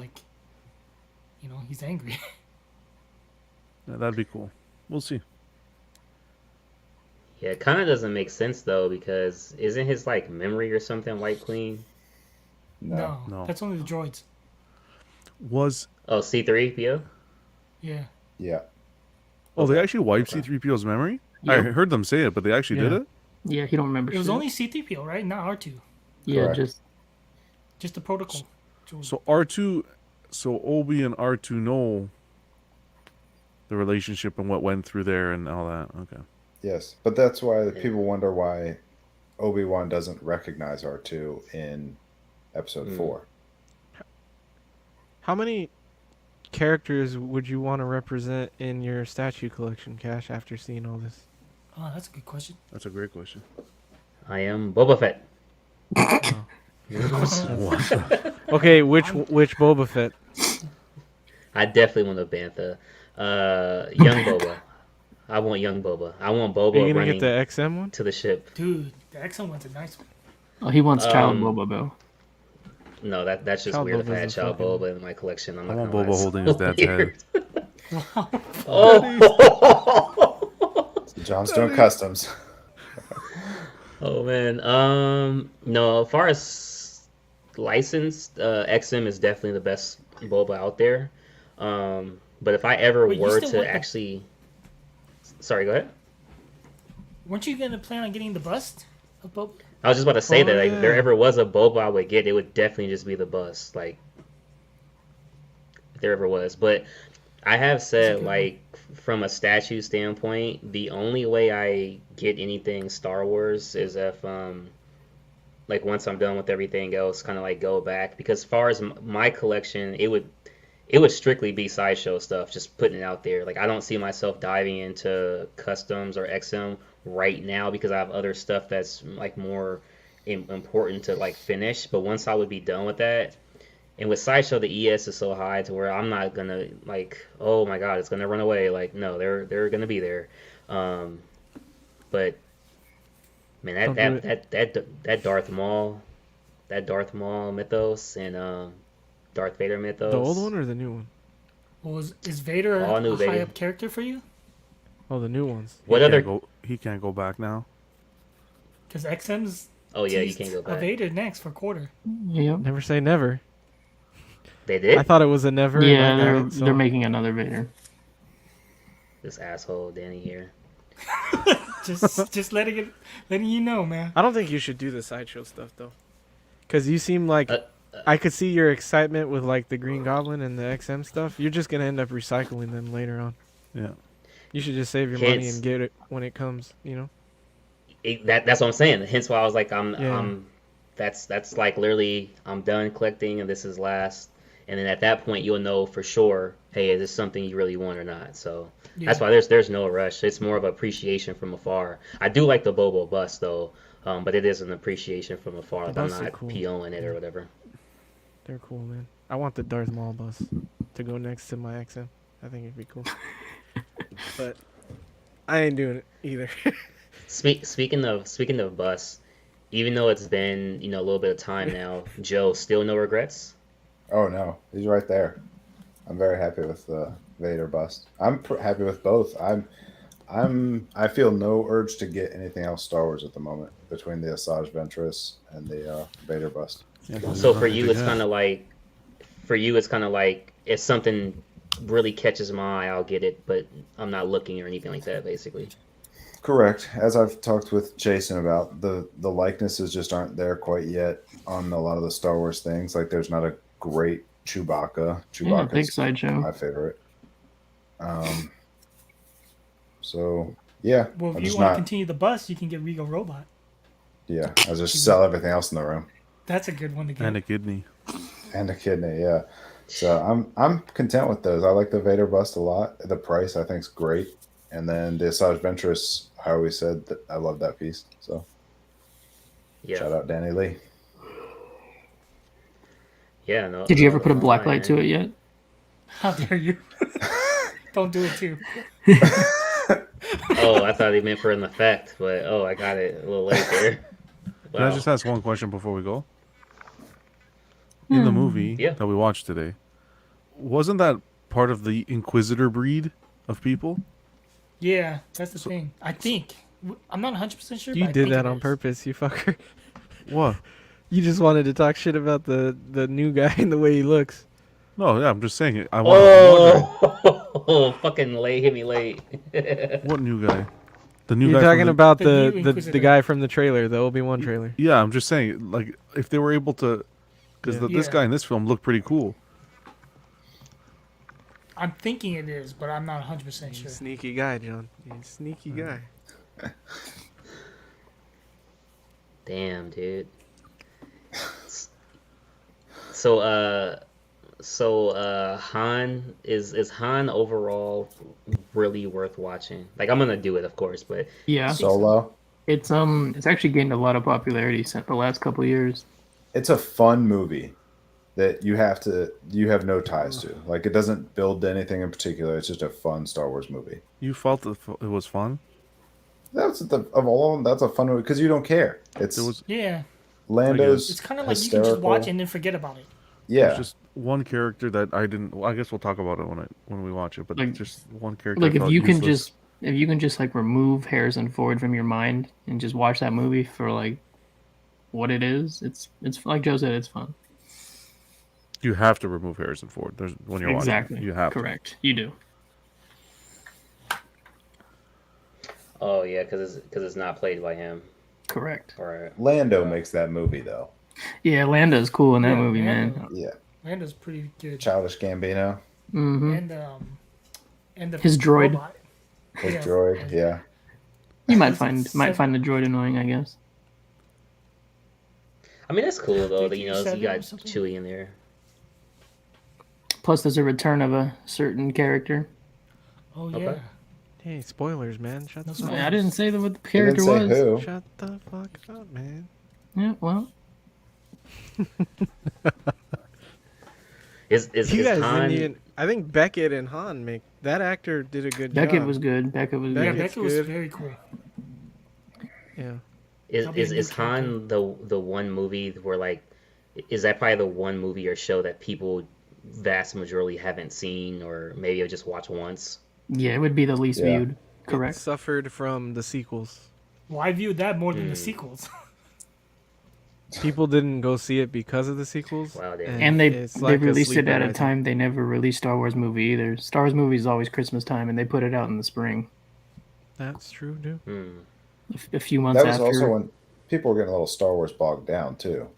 S6: he's angry.
S2: Yeah, that'd be cool. We'll see.
S1: Yeah, it kind of doesn't make sense though, because isn't his memory or something wiped clean?
S6: No,
S2: No.
S6: that's only the droids.
S2: Was
S1: C-3PO?
S6: Yeah.
S3: Yeah.
S2: Oh, they actually wiped C-3PO's memory? I heard them say it, but they actually did it?
S4: Yeah, he don't remember.
S6: It was
S4: shit.
S6: only C-3PO, right? Not R2.
S4: Yeah,
S3: Correct.
S6: Just the protocol.
S2: So R2, so Obi and R2 know the relationship and what went through there and all that. Okay.
S3: Yes, but that's why people wonder why Obi-Wan doesn't recognize R2 in Episode 4.
S5: How many characters would you want to represent in your statue collection, Cash, after seeing all this?
S6: Oh, that's a good question.
S2: That's a great question.
S1: I am Boba Fett.
S2: What?
S5: Okay, which Boba Fett?
S1: I definitely want a bantha. Young Boba. I want young Boba. I want
S5: Are you
S1: Boba
S5: gonna get
S1: running
S5: the XM one?
S1: to the ship.
S6: Dude, the X1 one's a nice one.
S4: Oh, he wants Child
S1: Um,
S4: Boba Bill.
S1: No, that's just
S5: Child
S1: weird. If I
S5: Boba's
S1: had
S5: a
S1: Child
S5: fucking-
S1: Boba in my collection, I'm
S2: I
S1: not
S2: want
S1: gonna lie.
S2: Boba
S1: it's
S2: holding
S1: so
S2: his dad's head.
S1: weird. Oh.
S3: John's doing customs.
S1: Oh man. No, as far as licensed, XM is definitely the best boba out there. But if I ever
S6: Wait, you
S1: were
S6: still
S1: to
S6: want the-
S1: actually, sorry, go ahead.
S6: Weren't you gonna plan on getting the bust of Boba?
S1: I was just about to say
S5: Oh,
S1: that like, if there
S5: yeah.
S1: ever was a boba I would get, it would definitely just be the bust. Like, if there ever was. But I have said, like, from a statue standpoint, the only way I get anything Star Wars is if, like, once I'm done with everything else, kind of like go back. Because as far as my collection, it would strictly be sideshow stuff, just putting it out there. Like, I don't see myself diving into customs or XM right now because I have other stuff that's like more important to like finish. But once I would be done with that, and with sideshow, the ES is so high to where I'm not gonna like, oh my god, it's gonna run away. Like, no, they're gonna be there. But man,
S5: Don't do
S1: that Darth Maul mythos and Darth Vader mythos.
S5: The old one or the new one?
S6: Well, is Vader
S1: All new,
S6: a
S1: baby.
S6: high up character for you?
S5: Oh, the new ones.
S1: What
S2: He
S1: other?
S2: can't he can't go back now.
S6: Because XM's
S1: Oh yeah, you
S6: teased
S1: can't go
S6: a
S1: back.
S6: Vader next for quarter.
S4: Yep.
S5: Never say never.
S1: They did.
S5: I thought it was a never. and
S4: Yeah,
S5: I
S4: they're
S5: got it, so-
S4: they're making another Vader.
S1: This asshole Danny here.
S6: Just letting you know, man.
S5: I don't think you should do the sideshow stuff though, because you seem like
S1: Uh,
S5: I could see your excitement with like the Green Goblin and the XM stuff. You're just gonna end up recycling them later on.
S2: Yeah.
S5: You should just save your money
S1: Hence-
S5: and get it when it comes. You know.
S1: That's what I'm saying. Hence why I was like,
S5: Yeah.
S1: that's like literally I'm done collecting and this is last. And then at that point you'll know for sure, hey, is this something you really want or not? So that's why there's no rush. It's more of appreciation from afar. I do like the Bobo bus though, but it is an appreciation from afar. Like, I'm
S5: busts are
S1: not
S5: cool.
S1: POing it or whatever.
S5: They're cool, man. I want the Darth Maul bus to go next to my XM. I think it'd be cool. But I ain't doing it either.
S1: Speaking of bus, even though it's been a little bit of time now, Joe, still no regrets.
S3: Oh no, he's right there. I'm very happy with the Vader bust. I'm happy with both. I feel no urge to get anything else Star Wars at the moment between the Asajj Ventress and the Vader bust.
S2: Yeah,
S1: So for you, it's kind of like, if something really catches my eye, I'll get it, but I'm not looking or anything like that, basically.
S3: Correct. As I've talked with Jason about, the likenesses just aren't there quite yet on a lot of the Star Wars things. Like there's not a great Chewbacca.
S4: Yeah, big
S3: Chewbacca's
S4: sideshow.
S3: my favorite. So yeah,
S6: Well,
S3: I'm
S6: if you
S3: just
S6: want to
S3: not.
S6: continue the bust, you can get Regal Robot.
S3: Yeah, I'll just sell everything else in the room
S6: That's a good one to get.
S2: And a kidney.
S3: and a kidney. Yeah, so I'm content with those. I like the Vader bust a lot. The price I think is great, and then the Asajj Ventress. I always said that I love that piece. So
S1: Yeah.
S3: shout out Danny Lee.
S1: Yeah. No.
S4: Did you ever
S1: no,
S4: put a
S1: no
S4: black
S1: lie,
S4: light to
S1: man.
S4: it yet?
S6: How dare you? Don't do it too.
S1: Oh, I thought he meant for an effect, but I got it a little late there.
S2: Can I
S1: Wow.
S2: just ask one question before we go? In the movie
S1: Yeah.
S2: that we watched today, wasn't that part of the Inquisitor breed of people?
S6: Yeah, that's the thing. I think. I'm not 100% sure.
S5: You
S6: but I
S5: did
S6: think
S5: that
S6: it
S5: on
S6: is.
S5: purpose, you fucker.
S2: What?
S5: You just wanted to talk shit about the new guy and the way he looks.
S2: No, yeah, I'm just saying it. I'm wondering,
S1: Oh, fucking late. Hit me late.
S2: what new guy? The new
S5: You're
S2: guy.
S5: talking
S2: from the,
S5: about
S6: The
S5: the,
S6: new
S5: the
S6: Inquisitor.
S5: guy from the trailer, the Obi-Wan trailer.
S2: Yeah, I'm just saying, like, if they were able to, because
S5: Yeah.
S2: this
S6: Yeah.
S2: guy in this film looked pretty cool.
S6: I'm thinking it is, but I'm not 100%
S5: You
S6: sure.
S5: sneaky guy, John. You sneaky guy.
S1: Damn, dude. So Han is Han overall really worth watching? Like, I'm gonna do it, of course, but
S4: Yeah,
S3: Solo.
S4: it's actually gained a lot of popularity since the last couple of years.
S3: It's a fun movie. that you have no ties to. Like, it doesn't build to anything in particular. It's just a fun Star Wars movie.
S2: You felt it was fun.
S3: Of all of them, that's a fun movie because you don't care. It's
S2: There was
S6: Yeah,
S3: Lando's
S6: it's kind of like you can just watch it and then forget about it.
S2: there's
S3: Yeah,
S2: just one character that I didn't. Well, I guess we'll talk about it when we watch it. But
S4: Like-
S2: just one character.
S4: Like
S2: I
S4: if
S2: thought
S4: you can
S2: useless.
S4: just like remove Harrison Ford from your mind and just watch that movie for like what it is, it's like Joe said, it's fun.
S2: You have to remove Harrison Ford. There's when you're
S4: Exactly.
S2: watching. You have
S4: Correct. You do.
S1: Oh yeah, because it's not played by him.
S4: Correct.
S1: All right.
S3: Lando makes that movie though.
S4: Yeah, Lando's cool in that
S6: Yeah,
S4: movie,
S6: Lando.
S4: man.
S3: Yeah,
S6: Lando's pretty good.
S3: Childish Gambino,
S4: Hmm.
S6: And the
S4: His droid.
S6: robot.
S3: his
S6: Yeah.
S3: droid. Yeah,
S4: You might
S6: Is it
S4: find
S6: seven?
S4: the droid annoying, I guess.
S1: I mean, that's cool though.
S6: think
S1: That, you
S6: you
S1: know,
S6: said
S1: you
S6: it or
S1: got
S6: something.
S1: Chewie in there.
S4: Plus, there's a return of a certain character.
S6: Oh yeah.
S1: Okay.
S5: Hey, spoilers, man. Shut the
S6: That's
S5: fuck
S6: right.
S4: I didn't say what the
S3: he didn't
S4: character
S3: say
S4: was.
S3: who.
S5: Shut the fuck up, man.
S4: Yeah, well,
S1: Is
S5: You guys
S1: Han?
S5: didn't even. I think Beckett and Han make that actor did a good
S4: Beckett
S5: job.
S4: was good. Beckett was
S6: Yeah,
S5: Beckett's
S4: good.
S6: Beckett was
S5: good.
S6: very cool.
S5: Yeah.
S1: Is
S6: That'll be a
S1: is,
S6: new
S1: is Han the one movie where like is that probably the one movie or show that people vast majority haven't seen or maybe have just watched once?
S4: Yeah, it would be the least
S3: Yeah.
S4: viewed.
S5: It
S4: Correct.
S5: suffered from the sequels.
S6: Well, I viewed that more
S1: Hmm.
S6: than the sequels.
S5: People didn't go see it because of the sequels.
S1: Wow, damn.
S4: And they
S5: it's
S4: they
S5: like a
S4: released it
S5: sleeper,
S4: at
S5: I
S4: a
S5: think.
S4: time they never released Star Wars movie either. Star Wars movie is always Christmas time, and they put it out in the spring,
S5: That's true, dude.
S1: Hmm.
S4: a few months
S3: That was
S4: after.
S3: also when people were getting a little Star Wars bogged down too.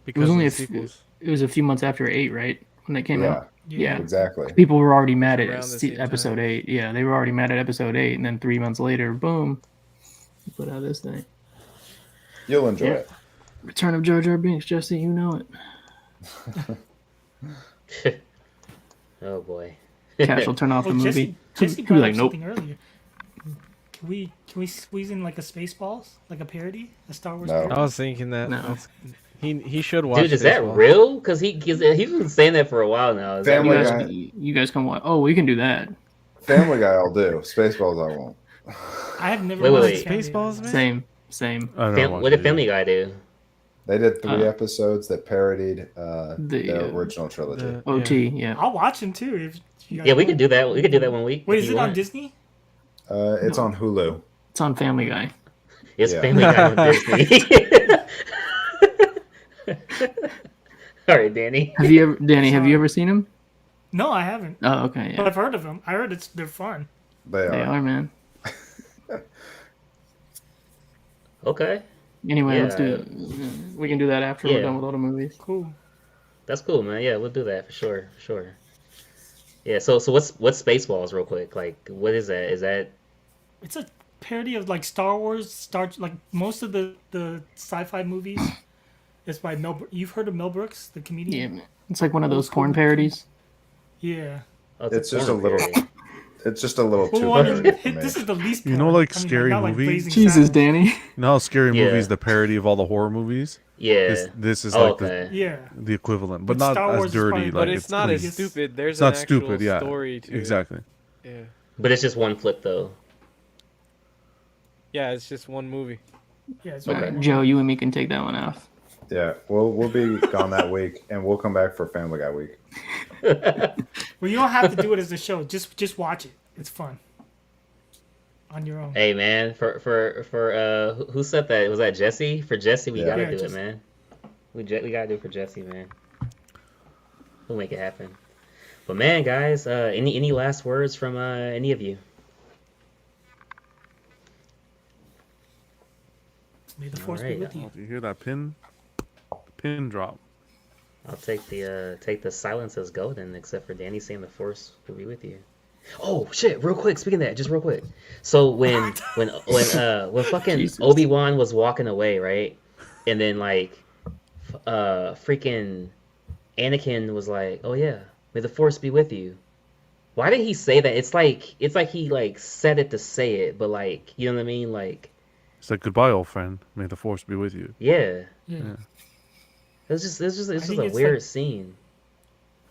S5: Because
S4: only
S5: of the
S4: a few-
S5: sequels.
S4: It was a few months after 8, right? When they came
S3: Yeah,
S4: out. Yeah.
S3: exactly.
S4: People were already mad
S5: Around
S4: at
S5: the same
S4: episode
S5: time.
S4: 8. Yeah, they were already mad at episode 8, and then 3 months later, boom, you put out this thing.
S3: You'll enjoy
S4: Yeah.
S3: it.
S4: Return of Jar Jar Binks, Jesse, you know it.
S1: Oh boy.
S4: Cash will turn off the
S6: Oh,
S4: movie.
S6: Jesse
S4: He'll be
S6: brought
S4: like,
S6: up
S4: nope.
S6: something earlier. Can we squeeze in like a Spaceballs, like a parody, a Star Wars
S3: No.
S6: parody?
S5: I was thinking that.
S4: No.
S5: That's- he should watch.
S1: Dude, is that
S5: Spaceballs.
S1: real? Because he's been saying that for a while now. Is that
S3: Family
S1: real?
S3: Guy.
S4: You guys can watch. Oh, we can do that.
S3: Family Guy, I'll do. Spaceballs, I won't.
S6: I have never
S1: Wait,
S6: watched
S1: wait.
S5: Spaceballs, man?
S4: Same.
S2: I don't
S1: What
S2: watch
S1: did
S2: it
S1: Family
S2: yet.
S1: Guy do?
S3: They did 3
S4: Uh,
S3: episodes that parodied the
S4: uh,
S3: original trilogy.
S5: The-
S4: OT, yeah.
S6: I'll watch them too. If you guys
S1: Yeah, we
S6: want.
S1: could do that. We could do that one week.
S6: Wait,
S1: if
S6: is
S1: you
S6: it on
S1: want.
S6: Disney?
S3: It's on Hulu.
S4: It's on Family Guy.
S1: It's
S3: Yeah.
S1: Family Guy on Disney. All right, Danny.
S4: Have you ever, Danny? Have you ever seen him?
S6: No, I haven't.
S4: Oh, okay,
S6: But
S4: yeah.
S6: I've heard of them. I heard they're fun.
S3: They
S4: They
S3: are.
S4: are, man.
S1: Okay,
S4: Anyway, let's
S1: Yeah.
S4: do. We can do that after
S1: Yeah.
S4: we're done with all the movies.
S6: Cool.
S1: that's cool, man. Yeah, we'll do that for sure. Yeah. So what's Spaceballs, real quick? Like, what is that? Is that
S6: It's a parody of like Star Wars, like most of the sci-fi movies. It's by Mel. You've heard of Mel Brooks, the
S4: Yeah,
S6: comedian?
S4: man. It's like one of
S6: Old
S4: those
S6: school.
S4: porn parodies.
S6: Yeah.
S1: oh,
S3: It's just
S1: porn
S3: a little
S1: parody.
S3: It's just a little
S6: Well,
S3: too
S6: I
S3: parody
S6: mean,
S3: for me.
S6: this is the least.
S2: You know,
S6: porn.
S2: like,
S6: I mean,
S2: Scary
S6: not like
S2: Movie?
S6: Blazing
S4: Jesus,
S6: Saddles.
S4: Danny.
S2: You know how Scary
S1: Yeah.
S2: Movie's the parody of all the horror movies?
S1: Yeah.
S2: This is
S1: Oh,
S2: like
S1: okay.
S6: Yeah.
S2: the equivalent, but
S6: But
S2: not
S6: Star Wars
S2: as
S6: is
S2: dirty.
S6: probably-
S2: Like
S5: But it's not
S2: clean.
S5: as stupid. There's
S2: It's
S5: an
S2: not
S5: actual
S2: stupid. Yeah,
S5: story to
S2: exactly.
S5: it. Yeah.
S1: But it's just one flip though.
S5: Yeah, it's just one movie.
S6: Yeah. It's
S4: All
S6: really
S4: right,
S6: cool.
S4: Joe, you and me can take that one off.
S3: Yeah, we'll be gone that week, and we'll come back for Family Guy week.
S6: Well, you don't have to do it as a show. Just watch it. It's fun. On your own.
S1: Hey man, for who said that? Was that Jesse? For Jesse, we
S3: Yeah.
S1: gotta
S6: Yeah,
S1: do
S6: Jesse.
S1: it, man. We gotta do it for Jesse, man. We'll make it happen. But man, guys, any last words from any of you?
S6: May the force
S1: Alright.
S6: be with you.
S2: Do you hear that pin drop?
S1: I'll take the silence as golden, except for Danny saying the force will be with you. Oh shit! Real quick, speaking of that, just real quick. So when fucking
S4: Jesus.
S1: Obi-Wan was walking away, right, and then like, freaking Anakin was like, "Oh yeah, may the force be with you." Why did he say that? It's like he like said it to say it, but like, you know what I mean? Like,
S2: It's like goodbye, old friend. May the force be with you.
S1: yeah.
S6: Yeah.
S1: It's just
S6: think
S1: a
S6: it's
S1: weird
S6: like-
S1: scene.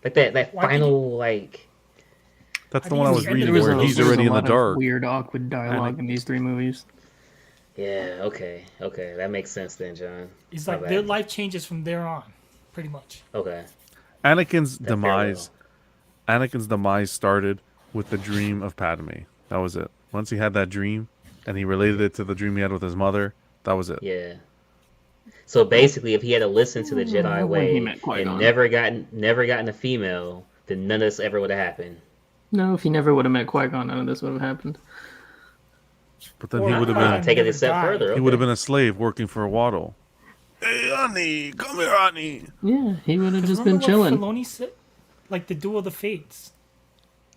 S1: Like that
S6: Well, I think
S1: final like.
S2: That's
S6: I
S2: the
S6: think
S2: one I
S6: it
S2: was
S6: was-
S2: reading
S6: there was
S2: where
S6: a-
S2: he's
S6: there was
S2: already in the
S4: lot of
S2: dark.
S4: Weird, awkward dialogue in these 3 movies.
S1: Yeah. Okay. That makes sense then, John.
S6: It's
S1: My
S6: like
S1: bad.
S6: their life changes from there on, pretty much.
S1: Okay.
S2: Anakin's
S1: That
S2: demise.
S1: farewell.
S2: Anakin's demise started with the dream of Padme. That was it. Once he had that dream, and he related it to the dream he had with his mother, that was it.
S1: Yeah. So basically, if he had to listen to the Jedi
S4: when he
S1: way
S4: met
S1: and
S4: Qui-Gon.
S1: never gotten a female, then none of this ever would have happened.
S4: No, if he never would have met Qui-Gon, none of this would have happened.
S2: But then
S6: Or
S2: he would have
S6: Qui-Gon
S2: been
S1: Take it a
S6: never
S1: step
S6: died.
S1: further.
S2: he would have
S1: okay.
S2: been a slave working for a Waddle. Hey, honey, come here, honey.
S4: Yeah, he would have
S6: 'Cause
S4: just been
S6: remember
S4: chilling.
S6: what Filoni said? Like the Duel of the Fates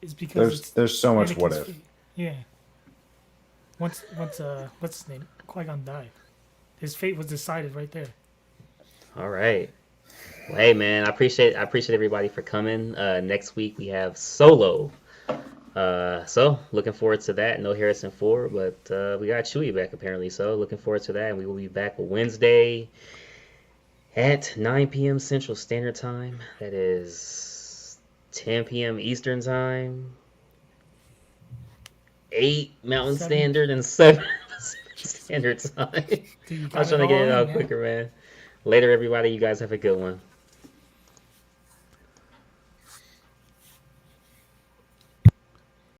S6: is because
S3: There's so much what
S6: Anakin's
S3: if.
S6: fate. Yeah. Once what's his name? Qui-Gon died. His fate was decided right there.
S1: All right. Well, hey man, I appreciate everybody for coming. Next week we have Solo. So looking forward to that. No Harrison Ford, but we got Chewie back apparently. So looking forward to that, and we will be back Wednesday at 9 p.m. Central Standard Time. That is 10 p.m. Eastern Time. 8 Mountain
S6: 7.
S1: Standard and 7 Standard Time.
S6: Dude, you
S1: I was
S6: got
S1: trying to get it
S6: all
S1: out
S6: in, man.
S1: quicker, man. Later, everybody. You guys have a good one.